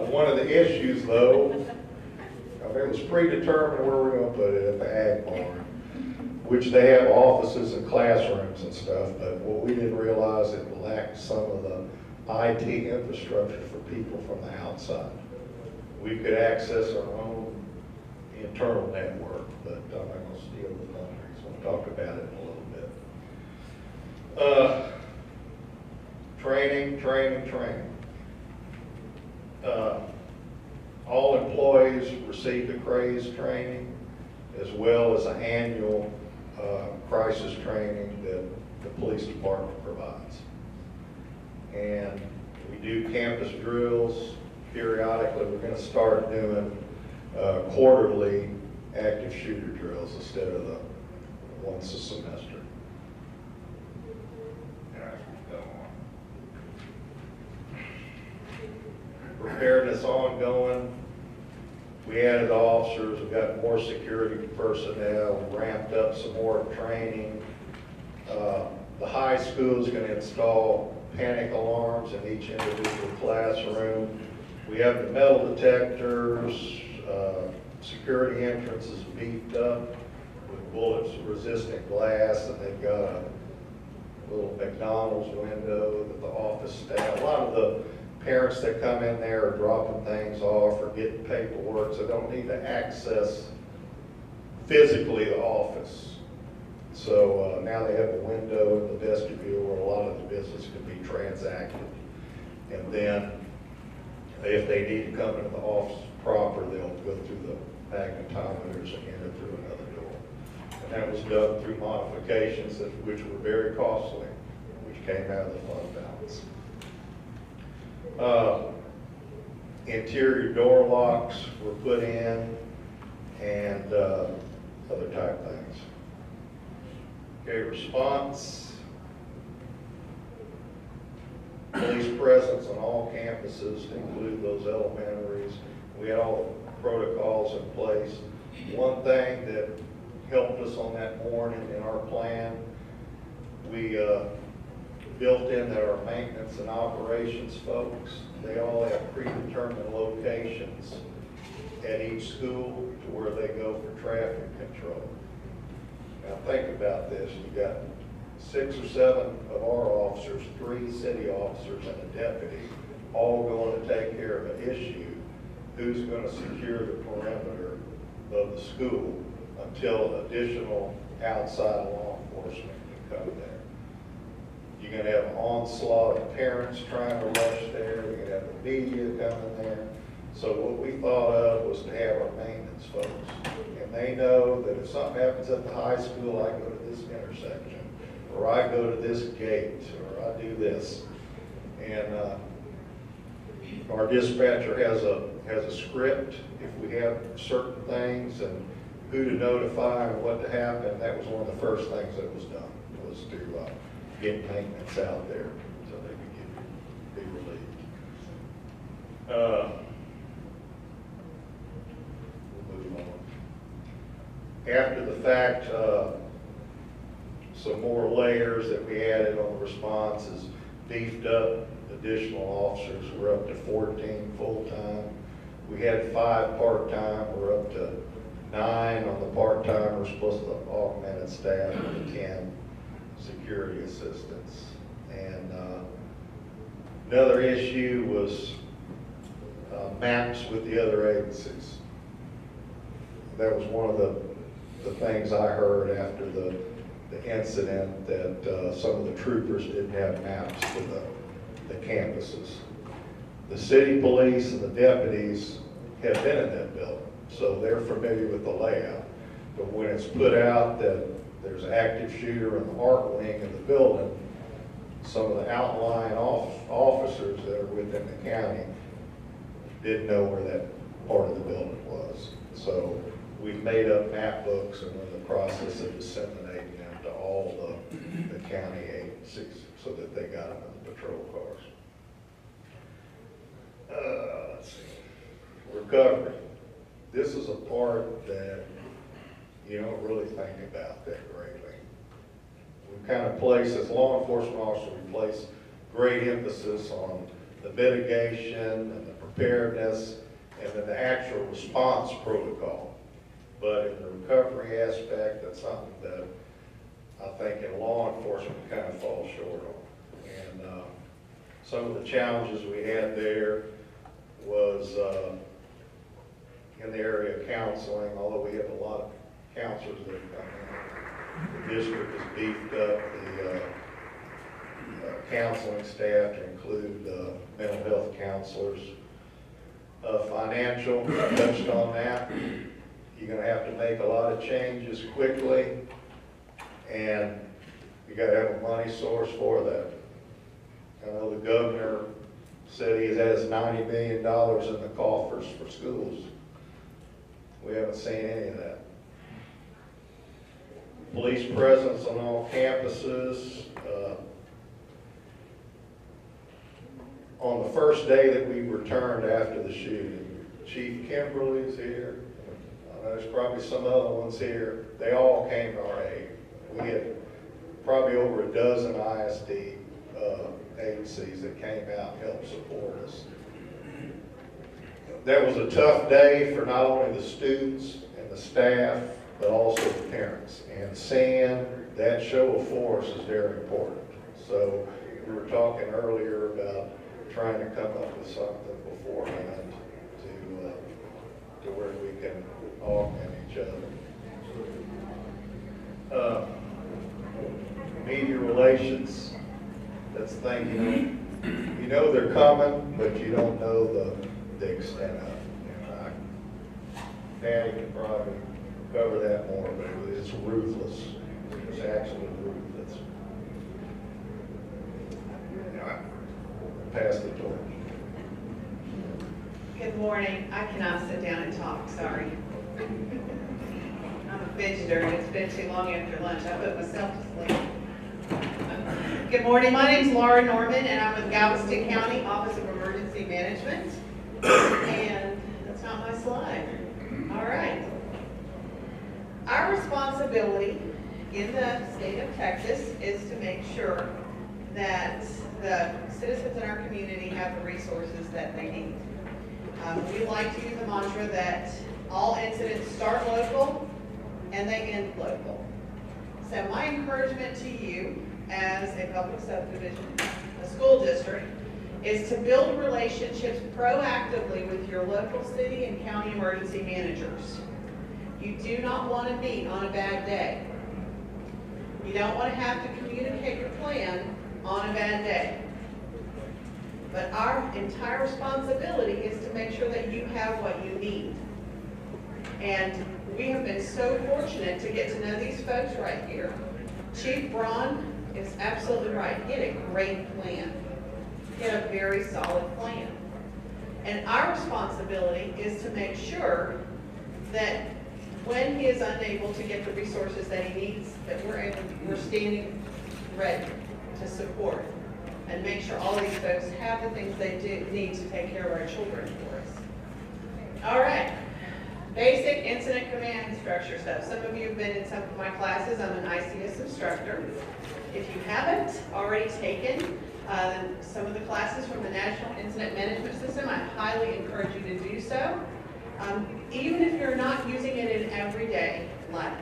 One of the issues though, it was predetermined where we're going to put it at the ag barn, which they have offices and classrooms and stuff, but what we didn't realize, it lacked some of the IT infrastructure for people from the outside. We could access our own internal network, but I'm not going to steal the thunder, so we'll talk about it in a little bit. Training. All employees receive the CRAZE training, as well as an annual crisis training that the police department provides. And we do campus drills periodically. We're going to start doing quarterly active shooter drills instead of the once a semester. Preparedness ongoing. We added officers, we got more security personnel, we ramped up some more training. The high school is going to install panic alarms in each individual classroom. We have the metal detectors, security entrances beefed up with bullets resistant glass, and they've got a little McDonald's window that the office staff, a lot of the parents that come in there are dropping things off or getting paperwork, so don't need to access physically the office. So now they have a window in the vestibule where a lot of the business can be transacted. And then if they need to come into the office proper, they'll go through the magnetometers and enter through another door. And that was done through modifications which were very costly, which came out of the fund balance. Interior door locks were put in and other type things. Okay, response. Police presence on all campuses, to include those elementaries. We had all the protocols in place. One thing that helped us on that morning in our plan, we built in that our maintenance and operations folks, they all have predetermined locations at each school to where they go for traffic control. Now think about this, you got 6 or 7 of our officers, 3 city officers and a deputy, all going to take care of an issue. Who's going to secure the perimeter of the school until additional outside law enforcement can come there? You're going to have an onslaught of parents trying to rush there. You're going to have the media coming there. So what we thought of was to have our maintenance folks. And they know that if something happens at the high school, I go to this intersection, or I go to this gate, or I do this. And our dispatcher has a script if we have certain things and who to notify and what to happen. That was one of the first things that was done, was to get maintenance out there so they could be relieved. We'll move on. After the fact, some more layers that we added on the responses, beefed up additional officers. We're up to 14 full-time. We had 5 part-time. We're up to 9 on the part-timers plus the augmented staff and 10 security assistants. And another issue was maps with the other agencies. That was one of the things I heard after the incident, that some of the troopers didn't have maps to the campuses. The city police and the deputies have been in that building, so they're familiar with the layout. But when it's put out that there's an active shooter in the art wing of the building. Some of the outlying officers that are within the county didn't know where that part of the building was. So we've made up map books and we're in the process of disseminating them to all the county agencies so that they got them in the patrol cars. Let's see. Recovery. This is a part that you don't really think about that greatly. We kind of place, as law enforcement officers, we place great emphasis on the mitigation and the preparedness and then the actual response protocol. But in the recovery aspect, that's something that I think in law enforcement we kind of fall short on. And some of the challenges we had there was in the area of counseling, although we have a lot of counselors that have come in. The district has beefed up the counseling staff to include mental health counselors. Financial, touched on that. You're going to have to make a lot of changes quickly, and you got to have a money source for that. I know the governor said he has $90 million in the coffers for schools. We haven't seen any of that. Police presence on all campuses. On the first day that we returned after the shooting, Chief Kimberly's here. There's probably some other ones here. They all came to our aid. We had probably over a dozen ISD agencies that came out and helped support us. That was a tough day for not only the students and the staff, but also the parents. And seeing that show of force is very important. So we were talking earlier about trying to come up with something beforehand to where we can augment each other. Media relations, that's the thing, you know they're coming, but you don't know the extent of it. Danny can probably cover that more, but it's ruthless. It's absolutely ruthless. Pass the torch. Good morning. I cannot sit down and talk, sorry. I'm a fidgeter and it's been too long after lunch. I put myself to sleep. Good morning. My name's Laura Norman and I'm with Galveston County Office of Emergency Management. And that's not my slide. All right. Our responsibility in the state of Texas is to make sure that the citizens in our community have the resources that they need. We like to use the mantra that all incidents start local and they end local. So my encouragement to you as a public subdivision, a school district, is to build relationships proactively with your local city and county emergency managers. You do not want to meet on a bad day. You don't want to have to communicate your plan on a bad day. But our entire responsibility is to make sure that you have what you need. And we have been so fortunate to get to know these folks right here. Chief Braun is absolutely right. He had a great plan. He had a very solid plan. And our responsibility is to make sure that when he is unable to get the resources that he needs, that we're standing ready to support and make sure all of these folks have the things they need to take care of our children for us. All right, basic incident command structure stuff. Some of you have been in some of my classes. I'm an ICS instructor. If you haven't already taken some of the classes from the National Incident Management System, I highly encourage you to do so. Even if you're not using it in everyday life.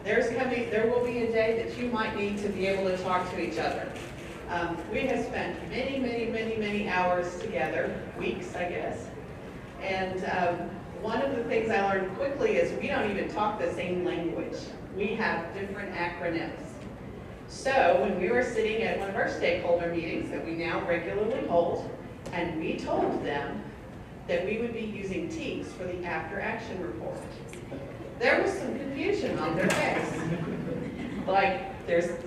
There will be a day that you might need to be able to talk to each other. We have spent many hours together, weeks, I guess. And one of the things I learned quickly is we don't even talk the same language. We have different acronyms. So when we were sitting at one of our stakeholder meetings that we now regularly hold, and we told them that we would be using TEAPS for the after action report. There was some confusion on their face. Like,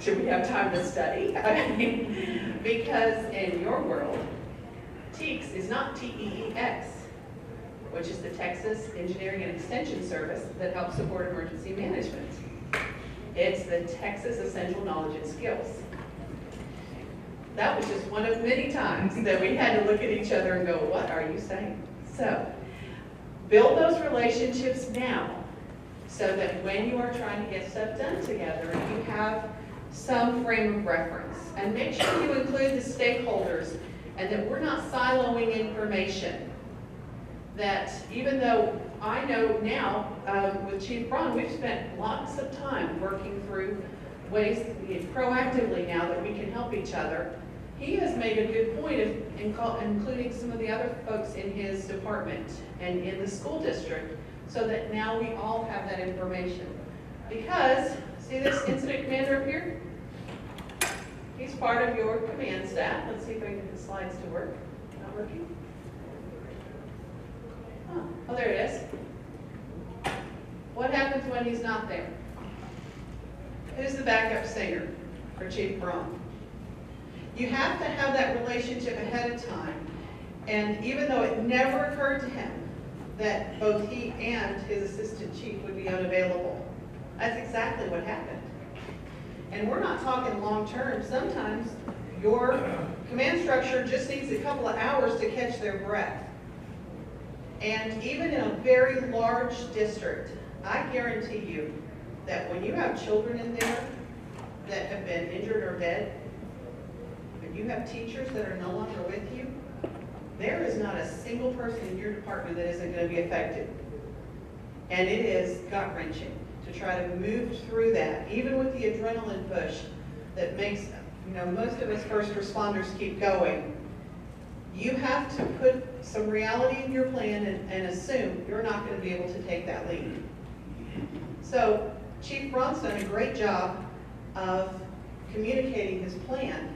should we have time to study? I mean, because in your world, TEEX is not TEEX, which is the Texas Engineering and Extension Service that helps support emergency management. It's the Texas Essential Knowledge and Skills. That was just one of many times that we had to look at each other and go, what are you saying? So, build those relationships now so that when you are trying to get stuff done together, you have some frame of reference. And make sure you include the stakeholders and that we're not siloing information. That even though I know now with Chief Braun, we've spent lots of time working through ways proactively now that we can help each other. He has made a good point of including some of the other folks in his department and in the school district so that now we all have that information. Because, see this incident commander up here? He's part of your command staff. Let's see if I can get the slides to work. Not working? Oh, there it is. What happens when he's not there? Who's the backup singer for Chief Braun? You have to have that relationship ahead of time. And even though it never occurred to him that both he and his assistant chief would be unavailable, that's exactly what happened. And we're not talking long term. Sometimes your command structure just needs a couple of hours to catch their breath. And even in a very large district, I guarantee you that when you have children in there that have been injured or dead, and you have teachers that are no longer with you, there is not a single person in your department that isn't going to be affected. And it is gut-wrenching to try to move through that, even with the adrenaline push that makes, most of us first responders keep going. You have to put some reality in your plan and assume you're not going to be able to take that lead. So Chief Braun's done a great job of communicating his plan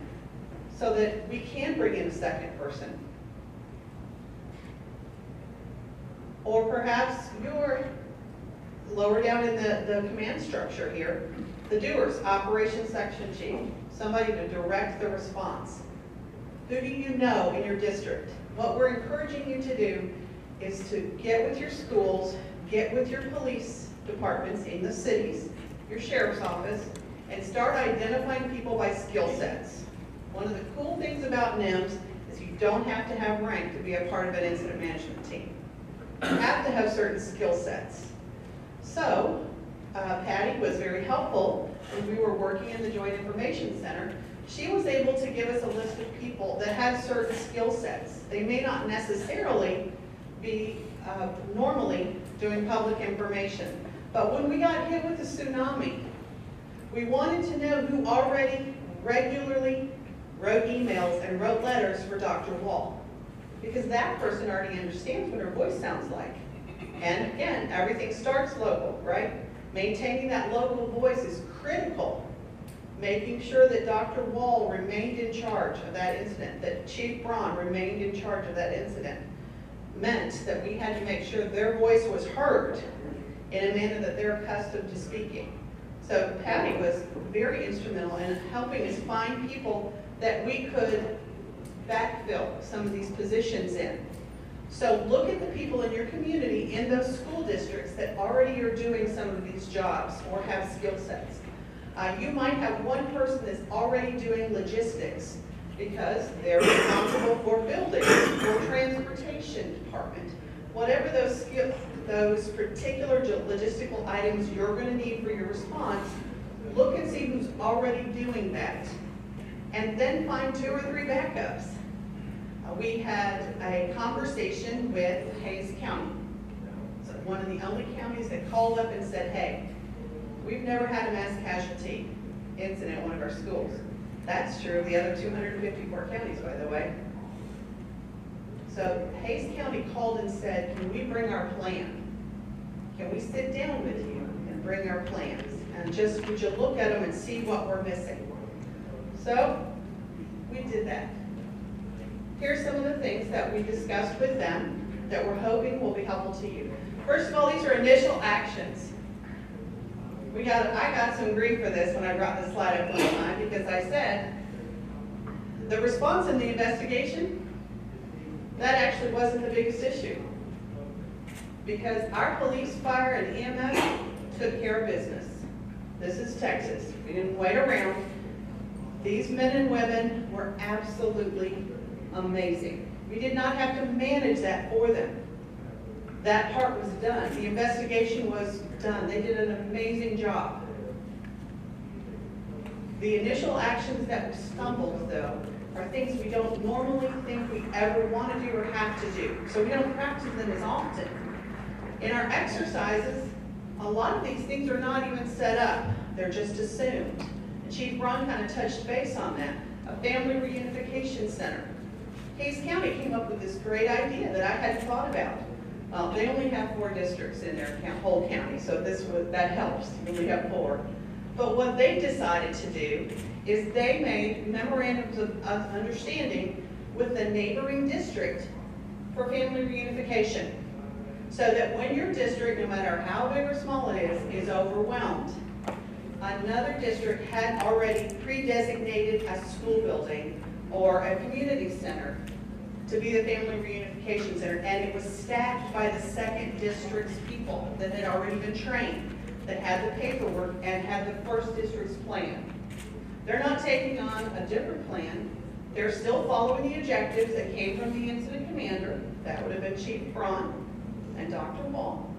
so that we can bring in a second person. Or perhaps you're lower down in the command structure here, the doers, operations section chief, somebody to direct the response. Who do you know in your district? What we're encouraging you to do is to get with your schools, get with your police departments in the cities, your sheriff's office, and start identifying people by skill sets. One of the cool things about NIMS is you don't have to have rank to be a part of an incident management team. You have to have certain skill sets. So, Patty was very helpful when we were working in the Joint Information Center. She was able to give us a list of people that had certain skill sets. They may not necessarily be normally doing public information, but when we got hit with the tsunami, we wanted to know who already regularly wrote emails and wrote letters for Dr. Wall, because that person already understands what her voice sounds like. And again, everything starts local, right? Maintaining that local voice is critical. Making sure that Dr. Wall remained in charge of that incident, that Chief Braun remained in charge of that incident, meant that we had to make sure their voice was heard in a manner that they're accustomed to speaking. So Patty was very instrumental in helping us find people that we could backfill some of these positions in. So look at the people in your community in those school districts that already are doing some of these jobs or have skill sets. You might have one person that's already doing logistics because they're responsible for buildings or transportation department. Whatever those particular logistical items you're going to need for your response, look and see who's already doing that. And then find 2 or 3 backups. We had a conversation with Hays County. So one of the only counties that called up and said, hey, we've never had a mass casualty incident at one of our schools. That's true of the other 254 counties, by the way. So Hays County called and said, can we bring our plan? Can we sit down with you and bring our plans? And just, would you look at them and see what we're missing? So we did that. Here's some of the things that we discussed with them that we're hoping will be helpful to you. First of all, these are initial actions. I got some grief for this when I brought this slide up one time, because I said, the response in the investigation, that actually wasn't the biggest issue. Because our police, fire, and EMS took care of business. This is Texas. We didn't wait around. These men and women were absolutely amazing. We did not have to manage that for them. That part was done. The investigation was done. They did an amazing job. The initial actions that we stumbled, though, are things we don't normally think we ever want to do or have to do. So we don't practice them as often. In our exercises, a lot of these things are not even set up. They're just assumed. And Chief Braun kind of touched base on that. A family reunification center. Hays County came up with this great idea that I hadn't thought about. They only have 4 districts in their whole county, so that helps. We only have 4. But what they decided to do is they made memorandums of understanding with the neighboring district for family reunification. So that when your district, no matter how big or small it is overwhelmed, another district had already pre-designated a school building or a community center to be the family reunification center, and it was staffed by the second district's people that had already been trained, that had the paperwork and had the first district's plan. They're not taking on a different plan. They're still following the objectives that came from the incident commander. That would have been Chief Braun and Dr. Wall.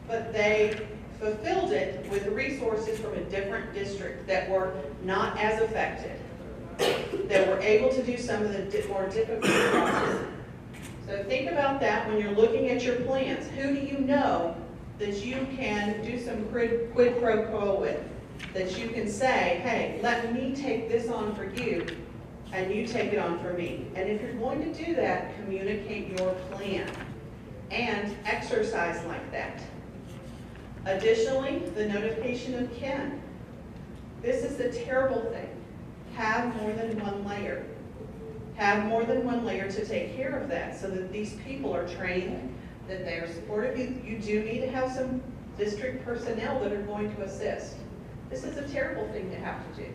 But they fulfilled it with resources from a different district that were not as affected, that were able to do some of the more difficult jobs. So think about that when you're looking at your plans. Who do you know that you can do some quid pro quo with? That you can say, hey, let me take this on for you, and you take it on for me. And if you're going to do that, communicate your plan and exercise like that. Additionally, the notification of kin. This is a terrible thing. Have more than one layer. Have more than one layer to take care of that so that these people are trained, that they are supportive. You do need to have some district personnel that are going to assist. This is a terrible thing to have to do.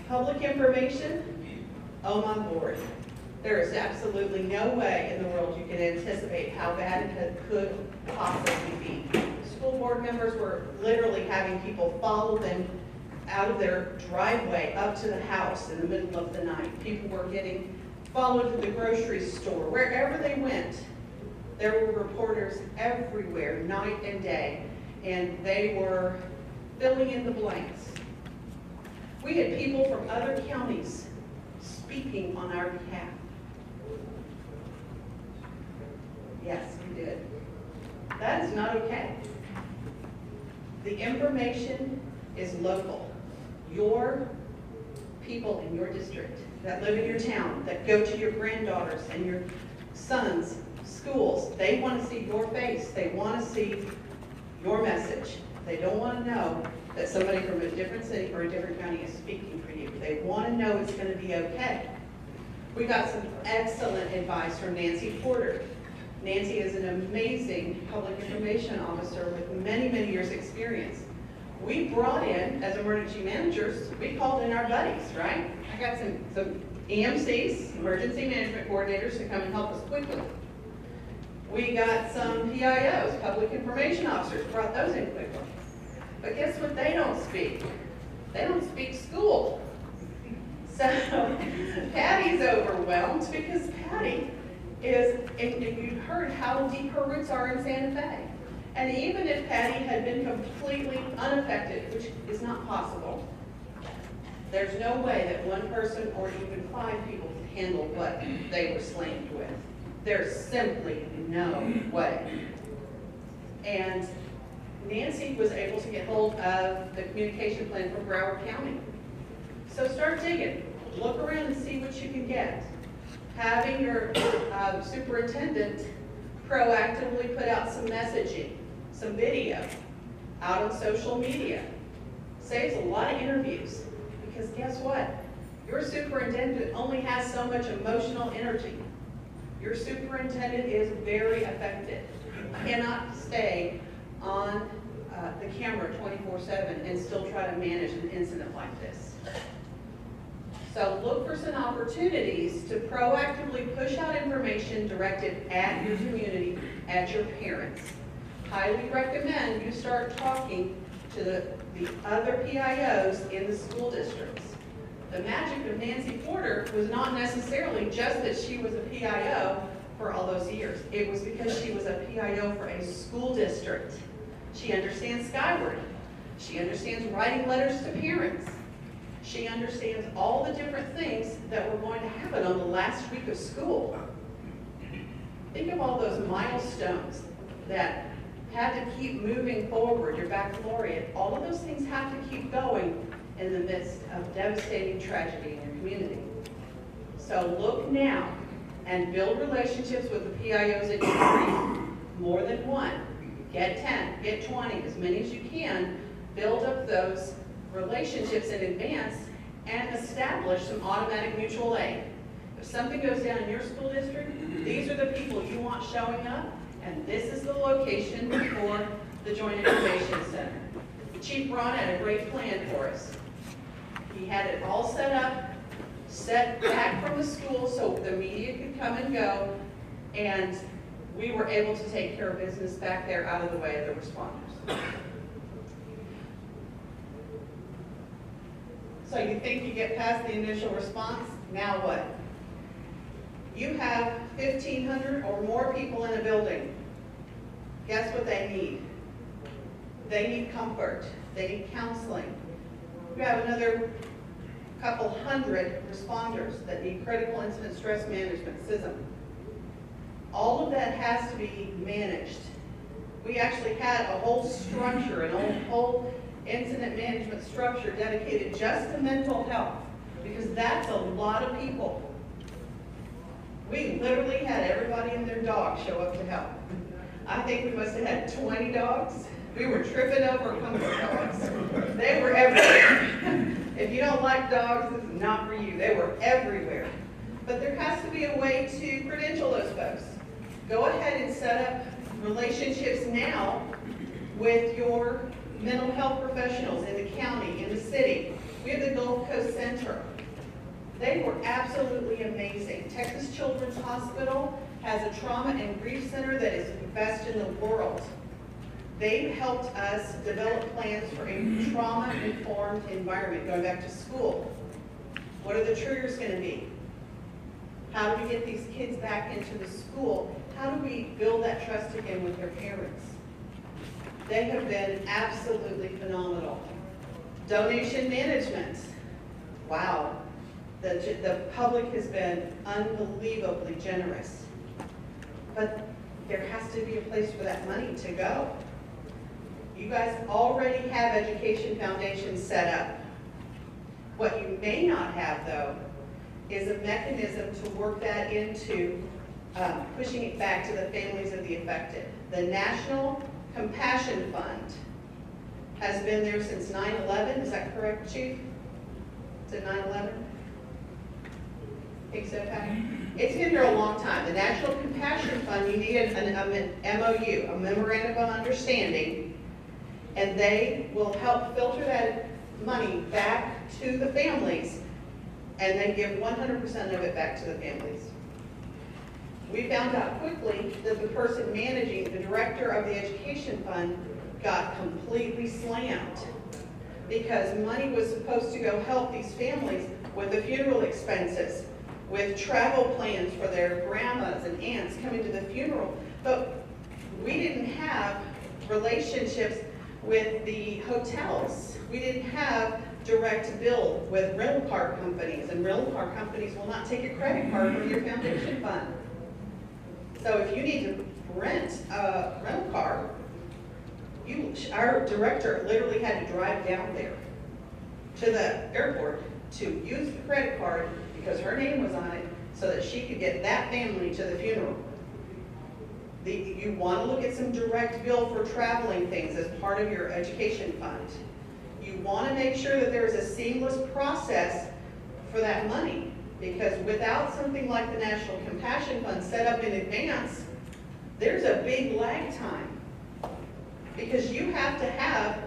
Public information, oh my Lord. There is absolutely no way in the world you can anticipate how bad it could possibly be. School board members were literally having people follow them out of their driveway up to the house in the middle of the night. People were getting followed to the grocery store. Wherever they went, there were reporters everywhere, night and day, and they were filling in the blanks. We had people from other counties speaking on our behalf. Yes, we did. That is not okay. The information is local. Your people in your district that live in your town, that go to your granddaughters and your sons' schools, they want to see your face. They want to see your message. They don't want to know that somebody from a different city or a different county is speaking for you. They want to know it's going to be okay. We got some excellent advice from Nancy Porter. Nancy is an amazing public information officer with many, many years' experience. We brought in, as emergency managers, we called in our buddies, right? I got some EMCs, emergency management coordinators, to come and help us quickly. We got some PIOs, public information officers, brought those in quickly. But guess what they don't speak? They don't speak school. So Patty's overwhelmed because Patty is, and you've heard how deep her roots are in Santa Fe. And even if Patty had been completely unaffected, which is not possible, there's no way that one person or even 5 people could handle what they were slammed with. There's simply no way. And Nancy was able to get hold of the communication plan for Broward County. So start digging. Look around and see what you can get. Having your superintendent proactively put out some messaging, some video out on social media saves a lot of interviews, because guess what? Your superintendent only has so much emotional energy. Your superintendent is very affected. You cannot stay on the camera 24/7 and still try to manage an incident like this. So look for some opportunities to proactively push out information directed at your community, at your parents. Highly recommend you start talking to the other PIOs in the school districts. The magic of Nancy Porter was not necessarily just that she was a PIO for all those years. It was because she was a PIO for a school district. She understands Skyward. She understands writing letters to parents. She understands all the different things that were going to happen on the last week of school. Think of all those milestones that had to keep moving forward, your baccalaureate. All of those things have to keep going in the midst of devastating tragedy in your community. So look now and build relationships with the PIOs in your area. More than one. Get 10, get 20, as many as you can. Build up those relationships in advance and establish some automatic mutual aid. If something goes down in your school district, these are the people you want showing up, and this is the location for the Joint Information Center. Chief Ron had a great plan for us. He had it all set up, set back from the school so the media could come and go, and we were able to take care of business back there out of the way of the responders. So you think you get past the initial response, now what? You have 1,500 or more people in a building. Guess what they need? They need comfort. They need counseling. You have another couple hundred responders that need critical incident stress management, CISM. All of that has to be managed. We actually had a whole structure, a whole incident management structure dedicated just to mental health, because that's a lot of people. We literally had everybody and their dog show up to help. I think we must have had 20 dogs. We were tripping over comfort dogs. They were everywhere. If you don't like dogs, this is not for you. They were everywhere. But there has to be a way to credential those folks. Go ahead and set up relationships now with your mental health professionals in the county, in the city. We have the Gulf Coast Center. They were absolutely amazing. Texas Children's Hospital has a trauma and grief center that is the best in the world. They've helped us develop plans for a trauma-informed environment going back to school. What are the triggers going to be? How do we get these kids back into the school? How do we build that trust again with their parents? They have been absolutely phenomenal. Donation management. Wow. The public has been unbelievably generous. But there has to be a place for that money to go. You guys already have Education Foundation set up. What you may not have, though, is a mechanism to work that into pushing it back to the families of the affected. The National Compassion Fund has been there since 9/11. Is that correct, Chief? Is it 9/11? Think so, Patty? It's been there a long time. The National Compassion Fund, you need an MOU, a Memorandum of Understanding, and they will help filter that money back to the families and then give 100% of it back to the families. We found out quickly that the person managing, the director of the education fund, got completely slammed because money was supposed to go help these families with the funeral expenses, with travel plans for their grandmas and aunts coming to the funeral. But we didn't have relationships with the hotels. We didn't have direct bill with rental car companies, and rental car companies will not take a credit card from your foundation fund. So if you need to rent a rental car, our director literally had to drive down there to the airport to use the credit card because her name was on it so that she could get that family to the funeral. You want to look at some direct bill for traveling things as part of your education fund. You want to make sure that there's a seamless process for that money, because without something like the National Compassion Fund set up in advance, there's a big lag time. because you have to have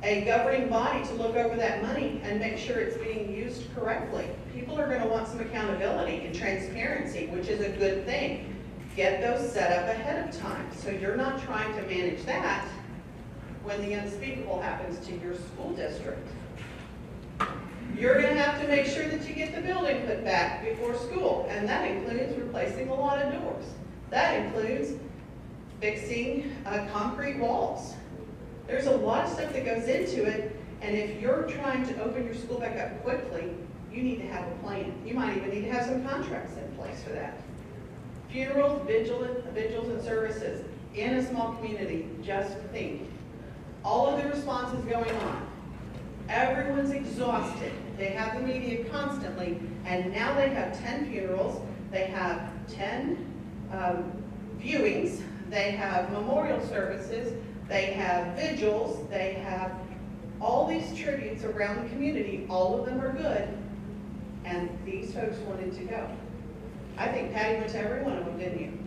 a governing body to look over that money and make sure it's being used correctly. People are gonna want some accountability and transparency, which is a good thing. Get those set up ahead of time, so you're not trying to manage that when the unspeakable happens to your school district. You're gonna have to make sure that you get the building put back before school, and that includes replacing a lot of doors. That includes fixing concrete walls. There's a lot of stuff that goes into it, and if you're trying to open your school back up quickly, you need to have a plan. You might even need to have some contracts in place for that. Funerals, vigils and services in a small community, just think. All of the responses going on. Everyone's exhausted. They have the media constantly, and now they have 10 funerals, they have 10 viewings, they have memorial services, they have vigils, they have all these tributes around the community. All of them are good, and these folks wanted to go. I think Patty went to every one of them, didn't you?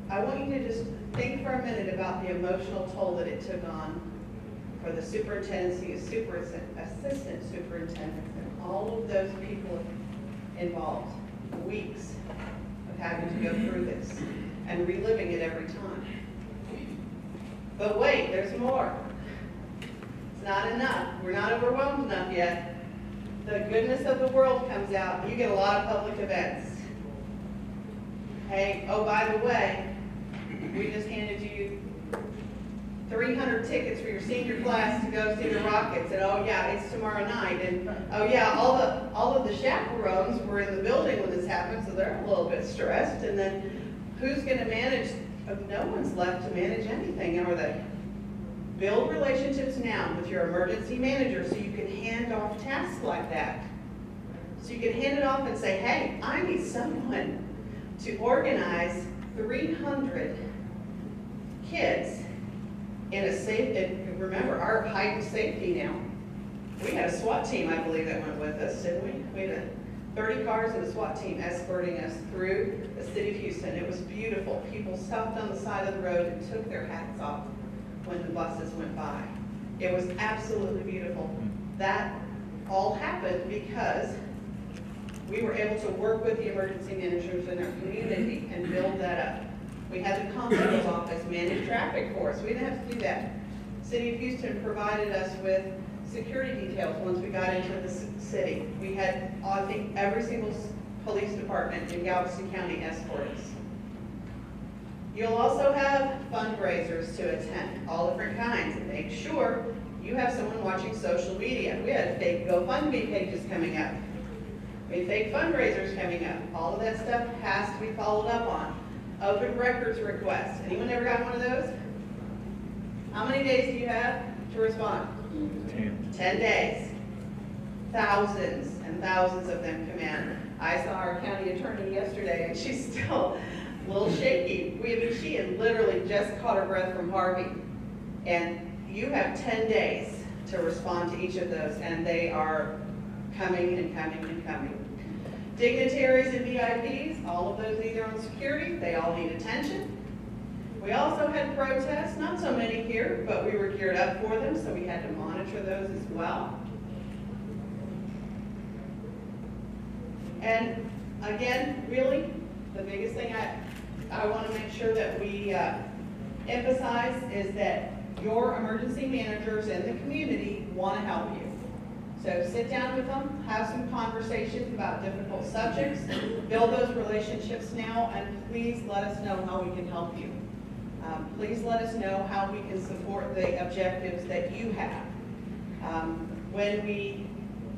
I want you to just think for a minute about the emotional toll that it took on for the superintendency, assistant superintendents, and all of those people involved. Weeks of having to go through this and reliving it every time. But wait, there's more. It's not enough. We're not overwhelmed enough yet. The goodness of the world comes out. You get a lot of public events. Hey, oh, by the way, we just handed you 300 tickets for your senior class to go see the Rockets, and oh yeah, it's tomorrow night, and oh yeah, all of the chaperones were in the building when this happened, so they're a little bit stressed, and then who's going to manage? No one's left to manage anything, are they? Build relationships now with your emergency manager so you can hand off tasks like that. So you can hand it off and say, hey, I need someone to organize 300 kids in a safe, and remember our heightened safety now. We had a SWAT team, I believe, that went with us, didn't we? We had 30 cars and a SWAT team escorting us through the city of Houston. It was beautiful. People stopped on the side of the road and took their hats off when the buses went by. It was absolutely beautiful. That all happened because we were able to work with the emergency managers in our community and build that up. We had the comptroller's office manage traffic for us. We didn't have to do that. City of Houston provided us with security details once we got into the city. We had, I think, every single police department in Galveston County escort us. You'll also have fundraisers to attend, all different kinds, and make sure you have someone watching social media. We had fake GoFundMe pages coming up. We had fake fundraisers coming up. All of that stuff has to be followed up on. Open records requests. Anyone ever got one of those? How many days do you have to respond? 10 days. Thousands and thousands of them come in. I saw our county attorney yesterday, and she's still a little shaky. She had literally just caught her breath from Harvey. And you have 10 days to respond to each of those, and they are coming and coming and coming. Dignitaries and VIPs, all of those need their own security. They all need attention. We also had protests, not so many here, but we were geared up for them, so we had to monitor those as well. And again, really, the biggest thing I want to make sure that we emphasize is that your emergency managers in the community want to help you. So sit down with them, have some conversations about difficult subjects, build those relationships now, and please let us know how we can help you. Please let us know how we can support the objectives that you have. When we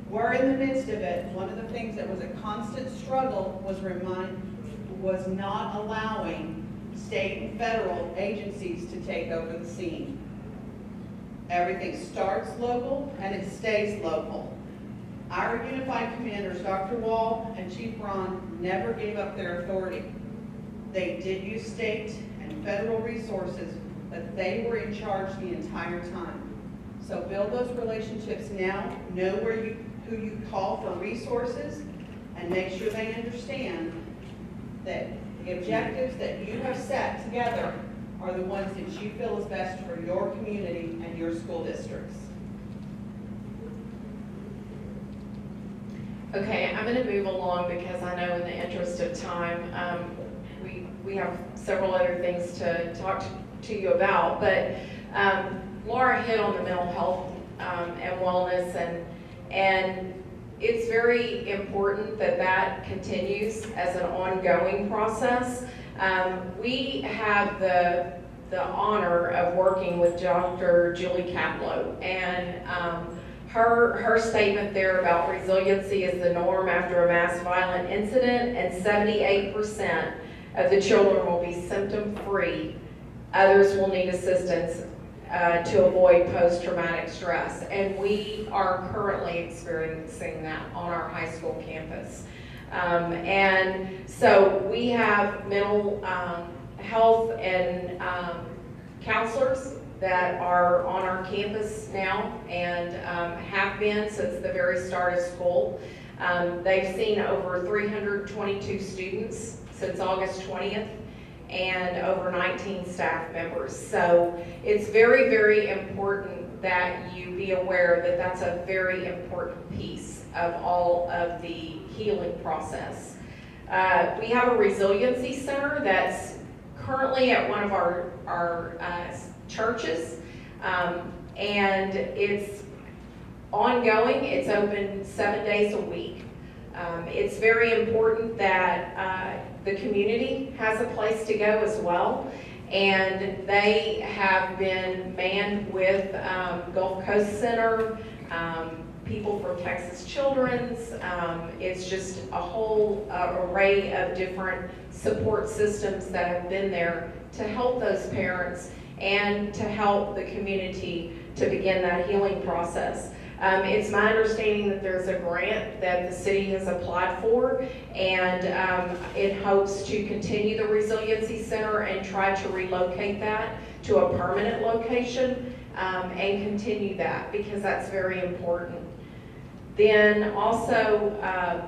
were in the midst of it, one of the things that was a constant struggle was not allowing state and federal agencies to take over the scene. Everything starts local and it stays local. Our unified commanders, Dr. Wall and Chief Braun, never gave up their authority. They did use state and federal resources, but they were in charge the entire time. So build those relationships now, know who you call for resources, and make sure they understand that the objectives that you have set together are the ones that you feel is best for your community and your school districts? Okay, I'm going to move along because I know in the interest of time, we have several other things to talk to you about, but Laura hit on the mental health and wellness, and it's very important that that continues as an ongoing process. We have the honor of working with Dr. Julie Caplow, and her statement there about resiliency is the norm after a mass violent incident, and 78% of the children will be symptom-free. Others will need assistance to avoid post-traumatic stress. And we are currently experiencing that on our high school campus. And so we have mental health and counselors that are on our campus now and have been since the very start of school. They've seen over 322 students since August 20th and over 19 staff members. So it's very, very important that you be aware that that's a very important piece of all of the healing process. We have a resiliency center that's currently at one of our churches, and it's ongoing. It's open 7 days a week. It's very important that the community has a place to go as well, and they have been manned with Gulf Coast Center, people from Texas Children's. It's just a whole array of different support systems that have been there to help those parents and to help the community to begin that healing process. It's my understanding that there's a grant that the city has applied for, and it hopes to continue the Resiliency Center and try to relocate that to a permanent location and continue that, because that's very important. Then also, as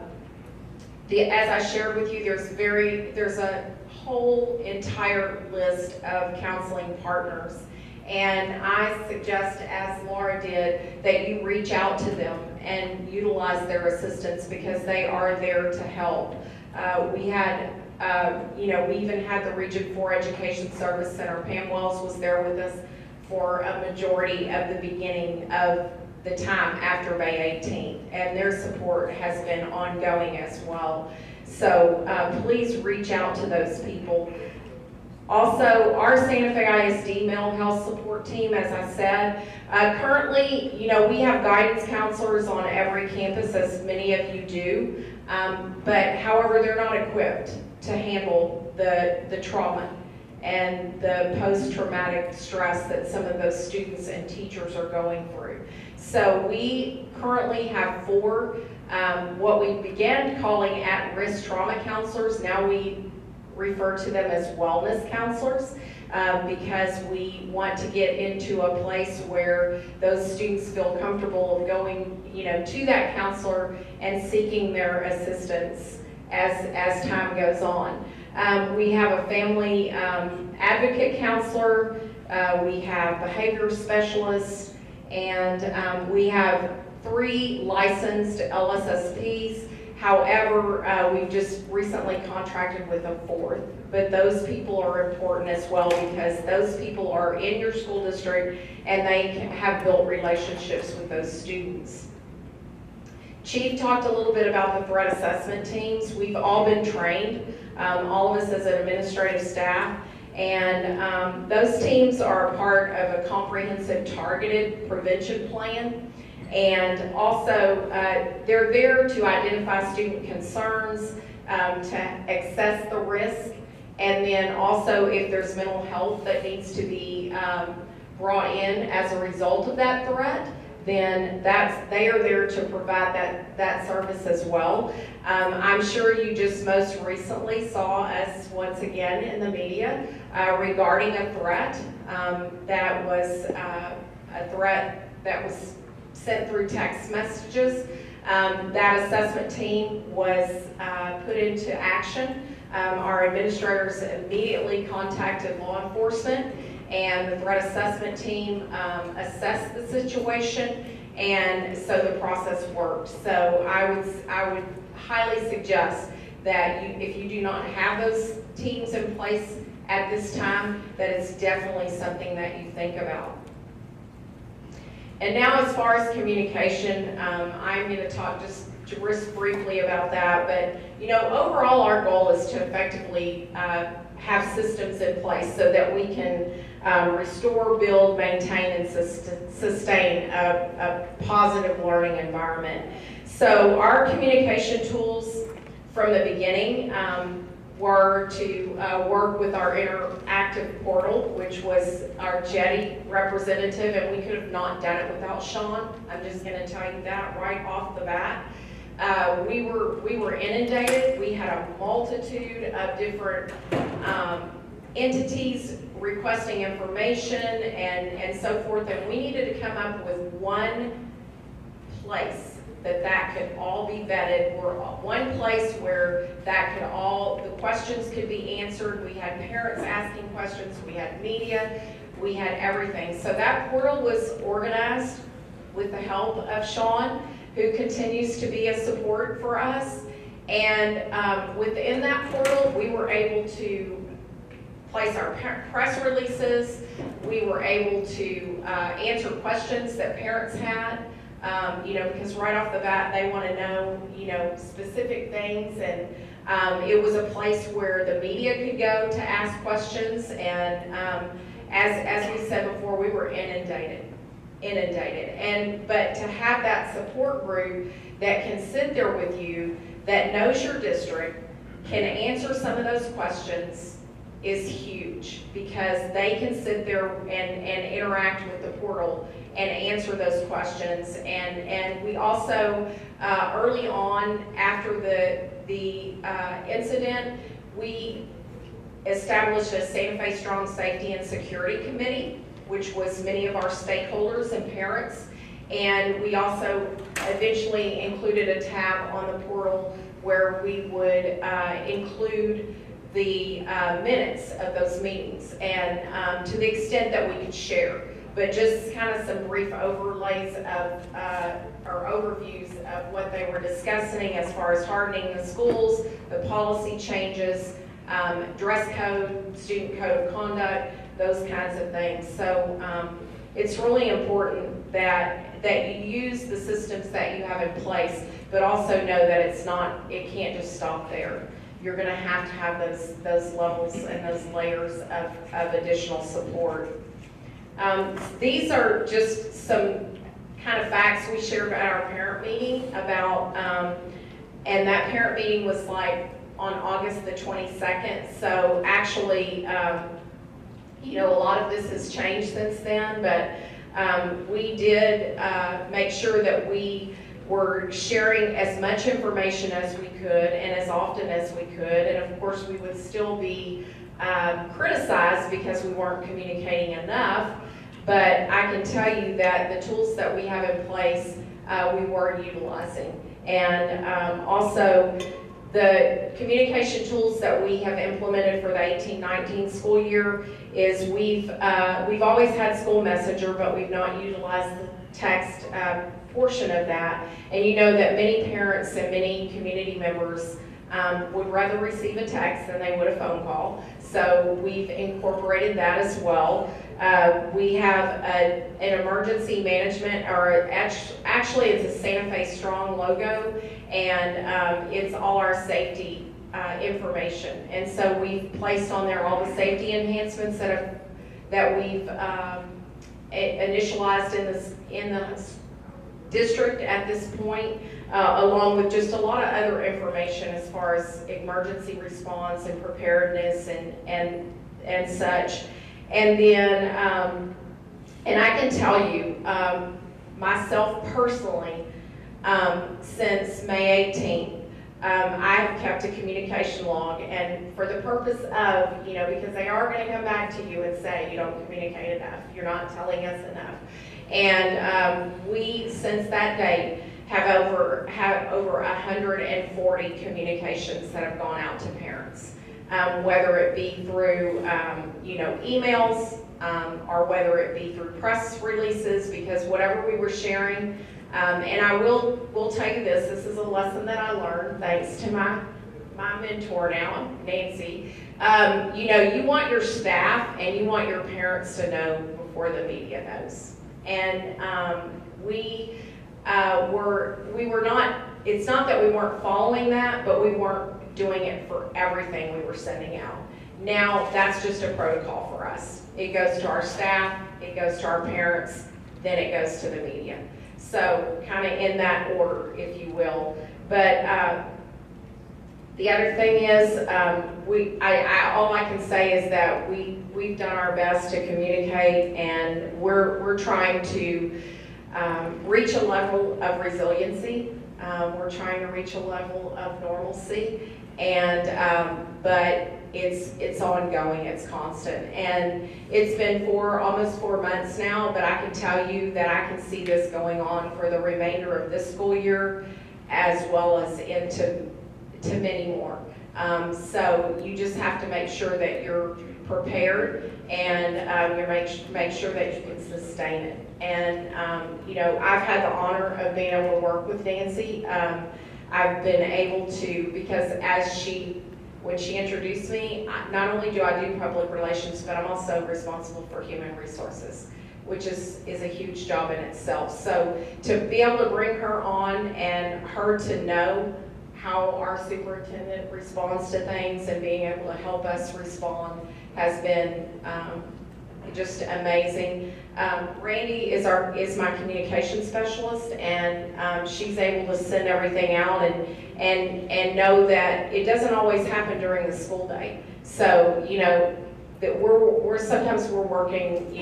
I shared with you, there's a whole entire list of counseling partners. And I suggest, as Laura did, that you reach out to them and utilize their assistance, because they are there to help. We had, we even had the Region 4 Education Service Center. Pam Wells was there with us for a majority of the beginning of the time after May 18th, and their support has been ongoing as well. So please reach out to those people. Also, our Santa Fe ISD mental health support team, as I said, currently, we have guidance counselors on every campus, as many of you do, but however, they're not equipped to handle the trauma and the post-traumatic stress that some of those students and teachers are going through. So we currently have 4, what we began calling at-risk trauma counselors. Now we refer to them as wellness counselors, because we want to get into a place where those students feel comfortable of going, to that counselor and seeking their assistance as time goes on. We have a family advocate counselor, we have behavior specialists, and we have 3 licensed LSSPs. However, we've just recently contracted with a 4th, but those people are important as well, because those people are in your school district and they have built relationships with those students. Chief talked a little bit about the threat assessment teams. We've all been trained, all of us as an administrative staff, and those teams are a part of a comprehensive targeted prevention plan. And also, they're there to identify student concerns, to assess the risk, and then also if there's mental health that needs to be brought in as a result of that threat, then they are there to provide that service as well. I'm sure you just most recently saw us once again in the media regarding a threat that was a threat that was sent through text messages. That assessment team was put into action. Our administrators immediately contacted law enforcement, and the threat assessment team assessed the situation, and so the process worked. So I would highly suggest that if you do not have those teams in place at this time, that it's definitely something that you think about. And now, as far as communication, I'm going to talk just briefly about that. But overall, our goal is to effectively have systems in place so that we can restore, build, maintain, and sustain a positive learning environment. So our communication tools from the beginning were to work with our interactive portal, which was our Jetty representative, and we could have not done it without Sean. I'm just going to tell you that right off the bat. We were inundated. We had a multitude of different entities requesting information and so forth, and we needed to come up with one place that could all be vetted, or one place where the questions could be answered. We had parents asking questions, we had media, we had everything. So that portal was organized with the help of Sean, who continues to be a support for us. And within that portal, we were able to place our press releases. We were able to answer questions that parents had. Because right off the bat, they want to know, specific things, and it was a place where the media could go to ask questions, and as we said before, we were inundated, but to have that support group that can sit there with you, that knows your district, can answer some of those questions, is huge, because they can sit there and interact with the portal and answer those questions. And we also, early on after the incident, we established a Santa Fe Strong Safety and Security Committee, which was many of our stakeholders and parents. And we also eventually included a tab on the portal where we would include the minutes of those meetings, and to the extent that we could share. But just kind of some brief overlays of, or overviews of what they were discussing as far as hardening the schools, the policy changes, dress code, student code of conduct, those kinds of things. So it's really important that you use the systems that you have in place, but also know that it can't just stop there. You're going to have those levels and those layers of additional support. These are just some kind of facts we shared at our parent meeting about, and that parent meeting was like on August the 22nd. So actually, a lot of this has changed since then, but we did make sure that we were sharing as much information as we could and as often as we could. And of course, we would still be criticized because we weren't communicating enough. But I can tell you that the tools that we have in place, we were utilizing. And also, the communication tools that we have implemented for the 18-19 school year is we've always had School Messenger, but we've not utilized the text portion of that. And you know that many parents and many community members would rather receive a text than they would a phone call. So we've incorporated that as well. We have an emergency management, or actually it's a Santa Fe Strong logo, and it's all our safety information. And so we've placed on there all the safety enhancements that we've initialized in the district at this point, along with just a lot of other information as far as emergency response and preparedness and such. And then, and I can tell you, myself personally, since May 18th, I have kept a communication log, and for the purpose of, because they are going to come back to you and say, you don't communicate enough, you're not telling us enough. And we, since that date, have over 140 communications that have gone out to parents, whether it be through emails or whether it be through press releases, because whatever we were sharing, and I will tell you this is a lesson that I learned thanks to my mentor now, Nancy. You want your staff and you want your parents to know before the media knows. And we were not, it's not that we weren't following that, but we weren't doing it for everything we were sending out. Now, that's just a protocol for us. It goes to our staff, it goes to our parents, then it goes to the media. So kind of in that order, if you will. But the other thing is, all I can say is that we've done our best to communicate, and we're trying to reach a level of resiliency. We're trying to reach a level of normalcy, and but it's ongoing, it's constant, and it's been almost 4 months now. But I can tell you that I can see this going on for the remainder of this school year, as well as into many more. So you just have to make sure that you're prepared, and you make sure that you can sustain it. And I've had the honor of being able to work with Nancy. I've been able to, because when she introduced me, not only do I do public relations, but I'm also responsible for human resources, which is a huge job in itself. So to be able to bring her on and her to know how our superintendent responds to things and being able to help us respond has been just amazing. Randy is my communication specialist, and she's able to send everything out and know that it doesn't always happen during the school day. So that we're sometimes working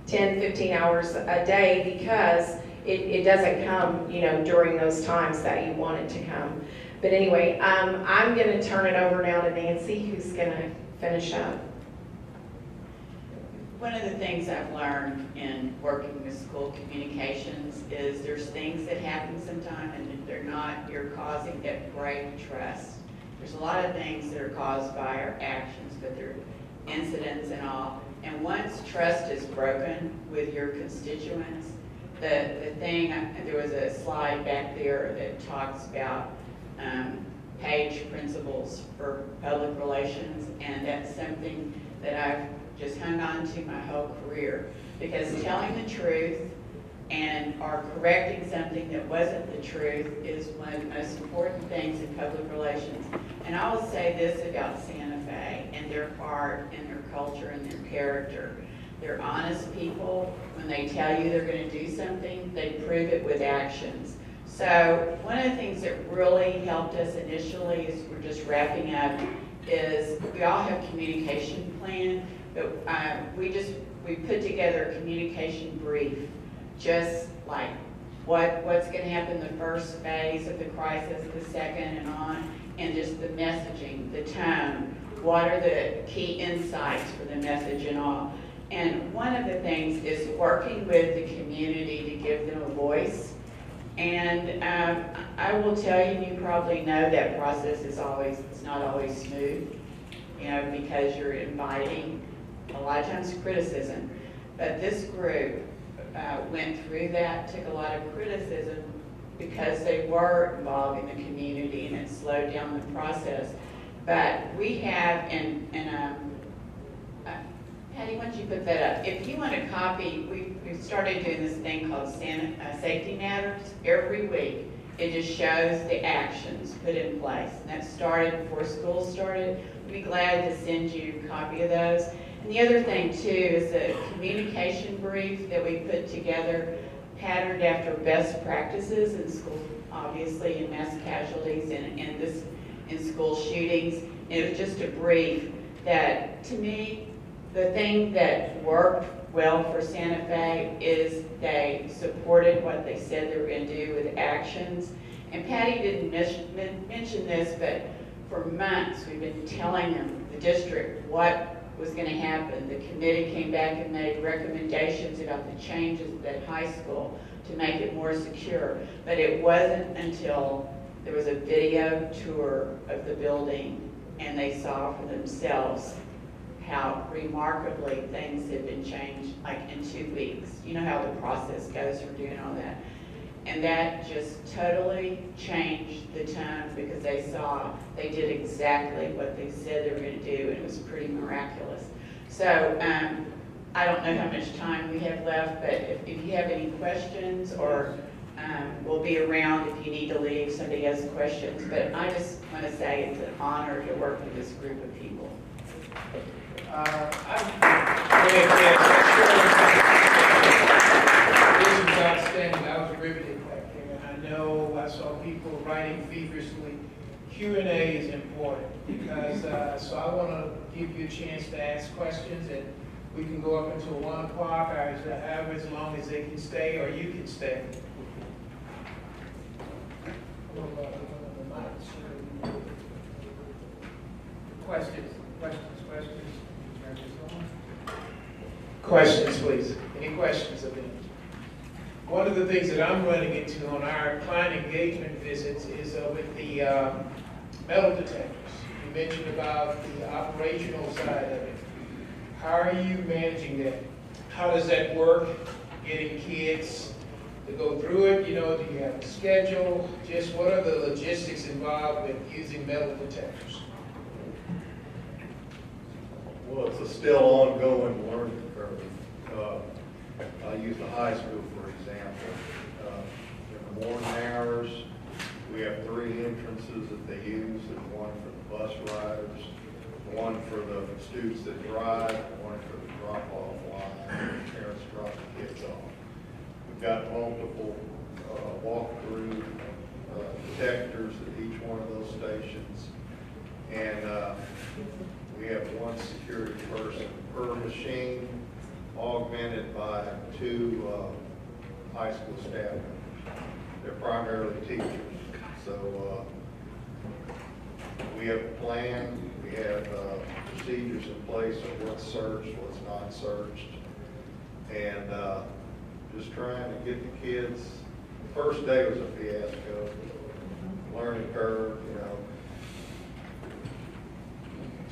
10, 15 hours a day because it doesn't come during those times that you want it to come. But anyway, I'm going to turn it over now to Nancy, who's going to finish up. One of the things I've learned in working with school communications is there's things that happen sometimes, and if they're not, you're causing that break trust. There's a lot of things that are caused by our actions, but they're incidents and all. And once trust is broken with your constituents, there was a slide back there that talks about PAGE principles for public relations, and that's something that I've just hung on to my whole career, because telling the truth or correcting something that wasn't the truth is one of the most important things in public relations. And I will say this about Santa Fe and their heart and their culture and their character. They're honest people. When they tell you they're going to do something, they prove it with actions. So one of the things that really helped us initially, as we're just wrapping up, is we all have communication plan, but we put together a communication brief, just like what's going to happen the first phase of the crisis, the second and on, and just the messaging, the tone, what are the key insights for the message and all. And one of the things is working with the community to give them a voice. And I will tell you, you probably know that process it's not always smooth, because you're inviting a lot of times criticism. But this group went through that, took a lot of criticism because they were involved in the community, and it slowed down the process. But we have, Patty, why don't you put that up? If you want a copy, we've started doing this thing called Safety Matters every week. It just shows the actions put in place. And that started before school started. We'd be glad to send you a copy of those. And the other thing, too, is a communication brief that we put together, patterned after best practices in school, obviously, in mass casualties and in school shootings. And it was just a brief that, to me, the thing that worked well for Santa Fe is they supported what they said they were going to do with actions. And Patty didn't mention this, but for months we've been telling them, the district, what was going to happen. The committee came back and made recommendations about the changes at high school to make it more secure. But it wasn't until there was a video tour of the building and they saw for themselves how remarkably things had been changed, like in 2 weeks. You know how the process goes for doing all that. And that just totally changed the tone because they saw they did exactly what they said they were going to do, and it was pretty miraculous. So I don't know how much time we have left, but if you have any questions, or we'll be around if you need to leave, somebody has questions. But I just want to say it's an honor to work with this group of people. This is outstanding. I was riveted back there. I know I saw people writing feverishly. Q&A is important because, so I want to give you a chance to ask questions, and we can go up until 1 o'clock, or however as long as they can stay, or you can stay. Questions, please. Any questions of them? One of the things that I'm running into on our client engagement visits is with the metal detectors. You mentioned about the operational side of it. How are you managing that? How does that work? Getting kids to go through it? You know, do you have a schedule? Just what are the logistics involved with using metal detectors? Well, it's a still ongoing learning curve. I use the high school, for example. In the morning hours, we have 3 entrances that they use. There's one for the bus riders, one for the students that drive, one for the drop-off line, where parents drop the kids off. We've got multiple walk-through detectors at each one of those stations. And we have 1 security person per machine, augmented by 2 high school staff members. They're primarily teachers. So we have a plan, we have procedures in place of what's searched, what's not searched, and just trying to get the kids. The first day was a fiasco, learning curve, you know.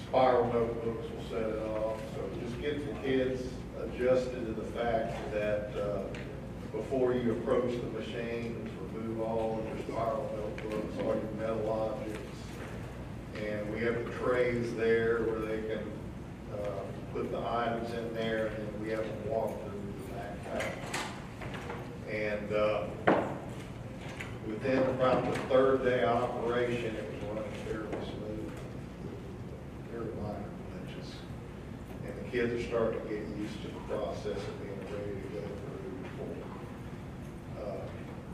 Spiral notebooks will set it off. So just get the kids adjusted to the fact that before you approach the machine, remove all of your spiral notebooks, all your metal objects. And we have the trays there where they can put the items in there, and then we have them walk through the backpack. And within about the 3rd day operation, it was running fairly smooth. Very minor glitches. And the kids are starting to get used to the process of being ready to go through.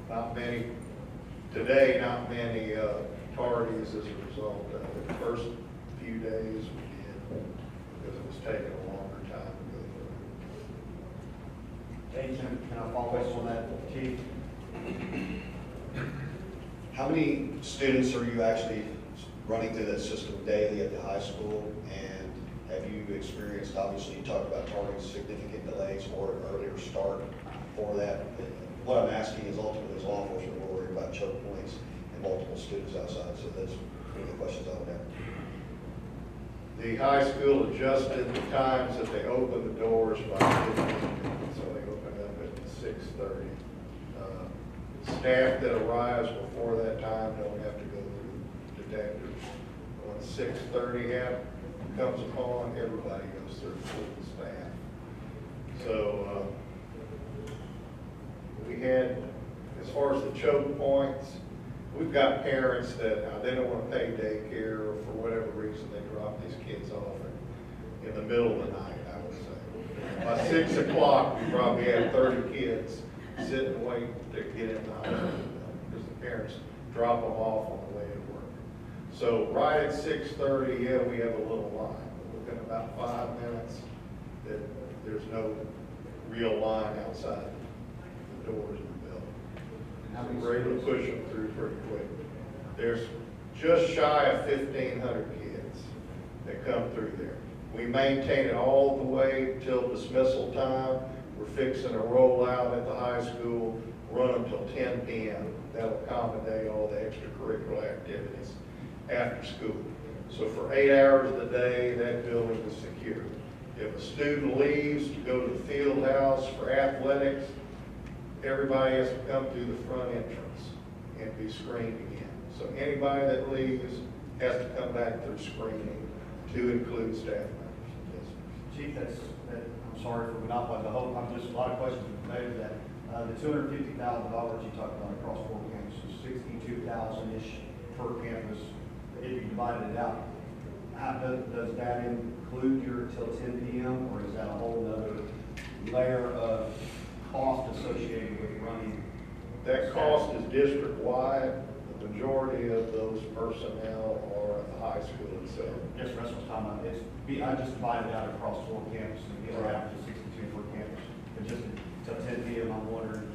Not many, today, not many tardies as a result of it. The first few days we did because it was taking a longer time to go through. Thank you. Can I follow up on that, Chief? How many students are you actually running through that system daily at the high school? And have you experienced, obviously you talked about targeting significant delays or an earlier start for that. What I'm asking is ultimately as law enforcement, we're worried about choke points and multiple students outside. So that's one of the questions I would have. The high school adjusted the times that they open the doors by 15 minutes, so they open up at 6:30. Staff that arrives before that time don't have to go through detectors. When 6:30 comes upon, everybody goes through, including staff. So we had, as far as the choke points, we've got parents that they don't want to pay daycare, or for whatever reason they drop these kids off in the middle of the night, I would say. By 6 o'clock, we probably had 30 kids sitting waiting to get in the hospital because the parents drop them off on the way to work. So right at 6:30, yeah, we have a little line. But within about 5 minutes, there's no real line outside the doors of the building. We're able to push them through pretty quick. There's just shy of 1,500 kids that come through there. We maintain it all the way till dismissal time. We're fixing to roll out at the high school, run them till 10 p.m. That'll accommodate all the extracurricular activities after school. So for 8 hours of the day, that building is secure. If a student leaves to go to the field house for athletics, everybody has to come through the front entrance and be screened again. So anybody that leaves has to come back through screening to include staff members. Chief, I'm sorry for monopolizing the whole, I'm just a lot of questions related to that. The $250,000 you talked about across 4 campuses, $62,000-ish per campus. If you divided it out, does that include your till 10 p.m. or is that a whole other layer of cost associated with running? That cost is district-wide. The majority of those personnel are at the high school itself. Yes, that's what I'm talking about. I just divided it out across 4 campuses and get it out to 62 per campus. But just until 10 p.m., I'm wondering,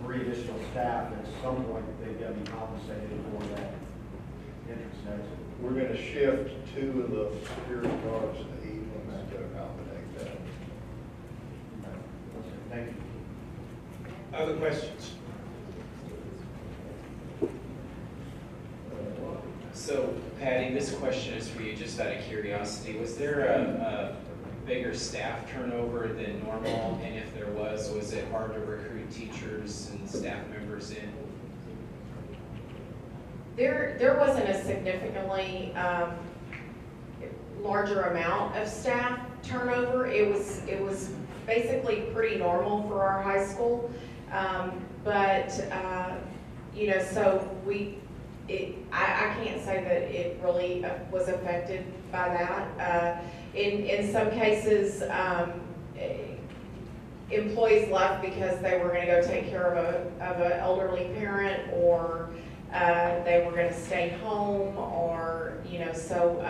3 additional staff, at some point, they've got to be compensated for that entrance and exit. We're going to shift 2 of the security guards in the evenings to accommodate that. Thank you. Other questions? So, Patty, this question is for you, just out of curiosity. Was there a bigger staff turnover than normal? And if there was it hard to recruit teachers and staff members in? There wasn't a significantly larger amount of staff turnover. It was basically pretty normal for our high school. You know, so I can't say that it really was affected by that. In some cases, employees left because they were going to go take care of an elderly parent, or they were going to stay home, or, you know, so,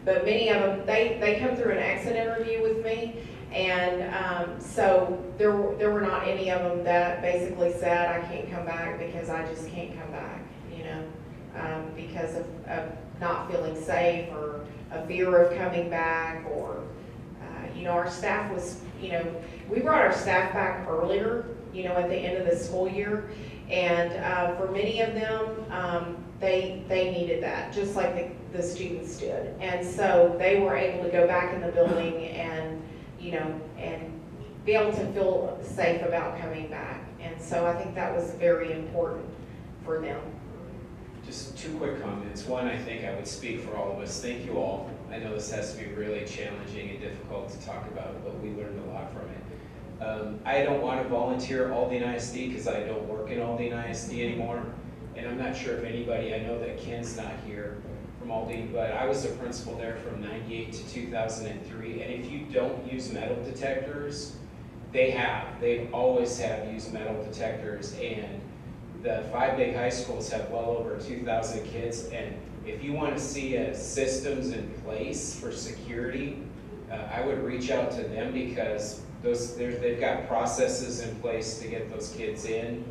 but many of them, they come through an exit interview with me, and so there were not any of them that basically said, I can't come back because I just can't come back, you know, because of not feeling safe, or a fear of coming back, or, you know, our staff was, you know, we brought our staff back earlier, you know, at the end of the school year, and for many of them, they needed that, just like the students did. And so they were able to go back in the building and, you know, and be able to feel safe about coming back. And so I think that was very important for them. Just 2 quick comments. One, I think I would speak for all of us. Thank you all. I know this has to be really challenging and difficult to talk about, but we learned a lot from it. I don't want to volunteer at Aldine ISD because I don't work in Aldine ISD anymore. And I'm not sure if anybody, I know that Ken's not here from Aldine, but I was a principal there from '98 to 2003. And if you don't use metal detectors, they've always have used metal detectors. And the 5 big high schools have well over 2,000 kids. And if you want to see systems in place for security, I would reach out to them, because they've got processes in place to get those kids in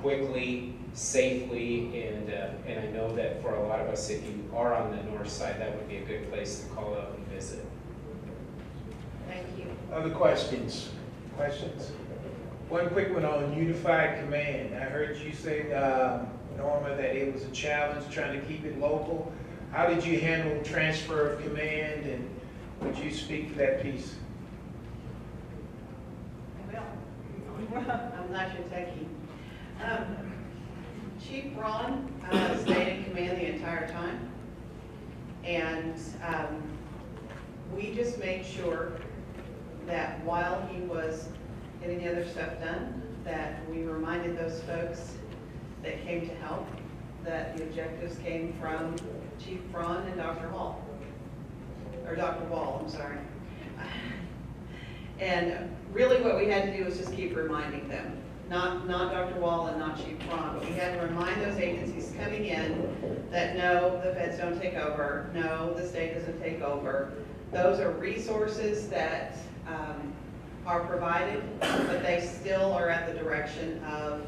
quickly, safely, and I know that for a lot of us, if you are on the north side, that would be a good place to call up and visit. Thank you. Other questions? One quick one on unified command. I heard you say, Norma, that it was a challenge trying to keep it local. How did you handle transfer of command, and would you speak to that piece? I'm not your techie. Chief Ron stayed in command the entire time, and we just made sure that while he was getting the other stuff done, that we reminded those folks that came to help that the objectives came from Chief Ron and Dr. Hall, or Dr. Wall, I'm sorry. And really what we had to do was just keep reminding them, not Dr. Wall and not Chief Ron, but we had to remind those agencies coming in that no, the feds don't take over, no, the state doesn't take over. Those are resources that are provided, but they still are at the direction of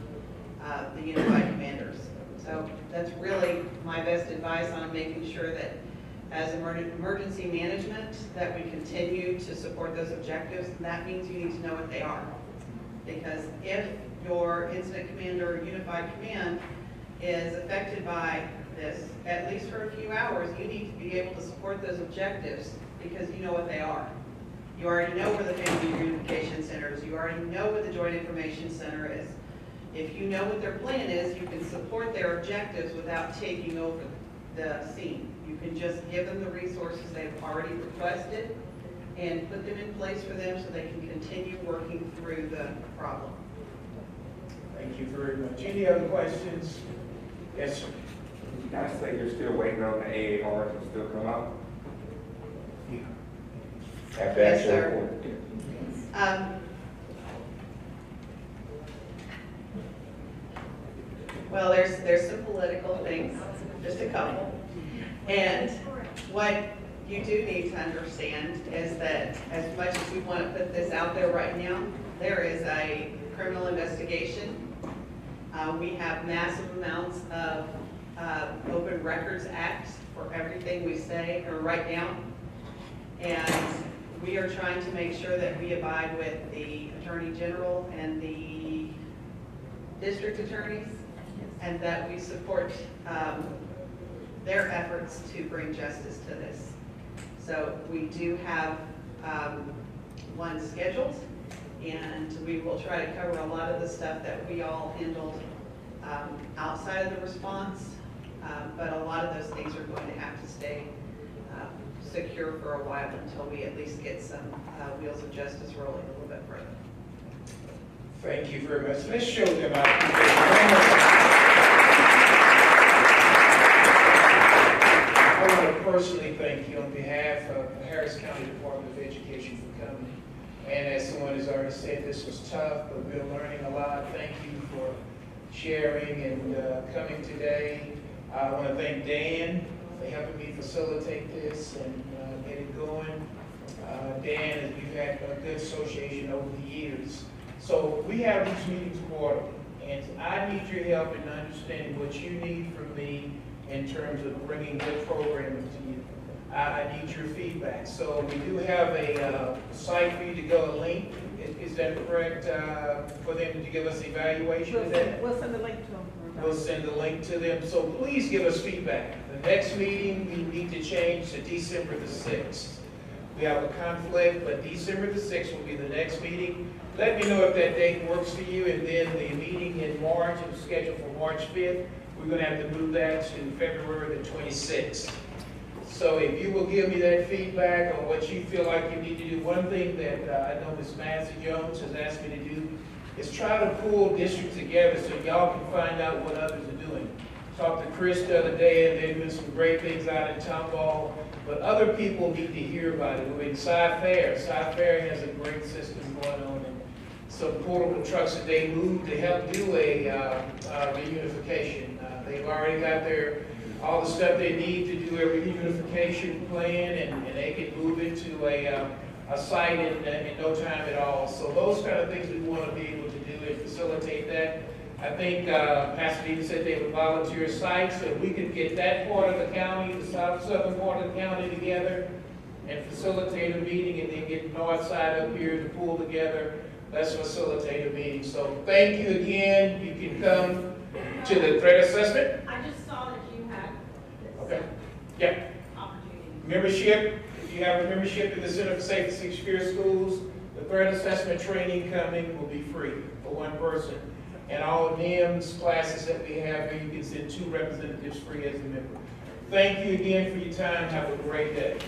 the unified commanders. So that's really my best advice on making sure that as emergency management, that we continue to support those objectives. And that means you need to know what they are. Because if your incident commander or unified command is affected by this, at least for a few hours, you need to be able to support those objectives because you know what they are. You already know where the Family Reunification Center is. You already know what the Joint Information Center is. If you know what their plan is, you can support their objectives without taking over the scene. You can just give them the resources they've already requested and put them in place for them so they can continue working through the problem. Thank you very much. Any other questions? Yes, sir. Did you guys say you're still waiting on the AAR to still come out? Yeah. At the Yes, actual sir. report? Well, there's some political things, just a couple. And what you do need to understand is that as much as we want to put this out there right now, there is a criminal investigation. We have massive amounts of Open Records Act for everything we say or write down. And we are trying to make sure that we abide with the Attorney General and the district attorneys, and that we support their efforts to bring justice to this. So we do have one scheduled, and we will try to cover a lot of the stuff that we all handled outside of the response, but a lot of those things are going to have to stay secure for a while until we at least get some wheels of justice rolling a little bit further. Thank you very much. Let's show them our I want to personally thank you on behalf of the Harris County Department of Education for coming. And as someone has already said, this was tough, but we're learning a lot. Thank you for sharing and coming today. I want to thank Dan for helping me facilitate this and get it going. Dan, we've had a good association over the years. So we have these meetings quarterly, and I need your help in understanding what you need from me in terms of bringing good programming to you. I need your feedback. So we do have a site for you to go, a link. Is that correct, for them to give us evaluation? We'll send the link to them. We'll send the link to them. So please give us feedback. The next meeting, we need to change to December the 6th. We have a conflict, but December the 6th will be the next meeting. Let me know if that date works for you, and then the meeting in March is scheduled for March 5th. We're going to have to move that to February the 26th. So if you will give me that feedback on what you feel like you need to do, one thing that I know Ms. Massey Jones has asked me to do is try to pull districts together so y'all can find out what others are doing. Talked to Chris the other day, and they're doing some great things out in Tomball, but other people need to hear about it. We're in Cy-Fair. Cy-Fair has a great system going on, and some portable trucks that they moved to help do a reunification. They've already got all the stuff they need to do a reunification plan, and they can move it to a site in no time at all. So those kind of things we want to be able to do and facilitate that. I think Pasadena said they would volunteer sites, so we could get that part of the county, the southern part of the county together and facilitate a meeting, and then get the north side up here to pull together. Let's facilitate a meeting. So thank you again. You can come to the threat assessment. I just saw that you had Okay. Yeah. opportunity. Membership, if you have a membership in the Center for Safe and Secure Schools, the threat assessment training coming will be free for one person. And all NIMS classes that we have here, you can send 2 representatives free as a member. Thank you again for your time. Have a great day.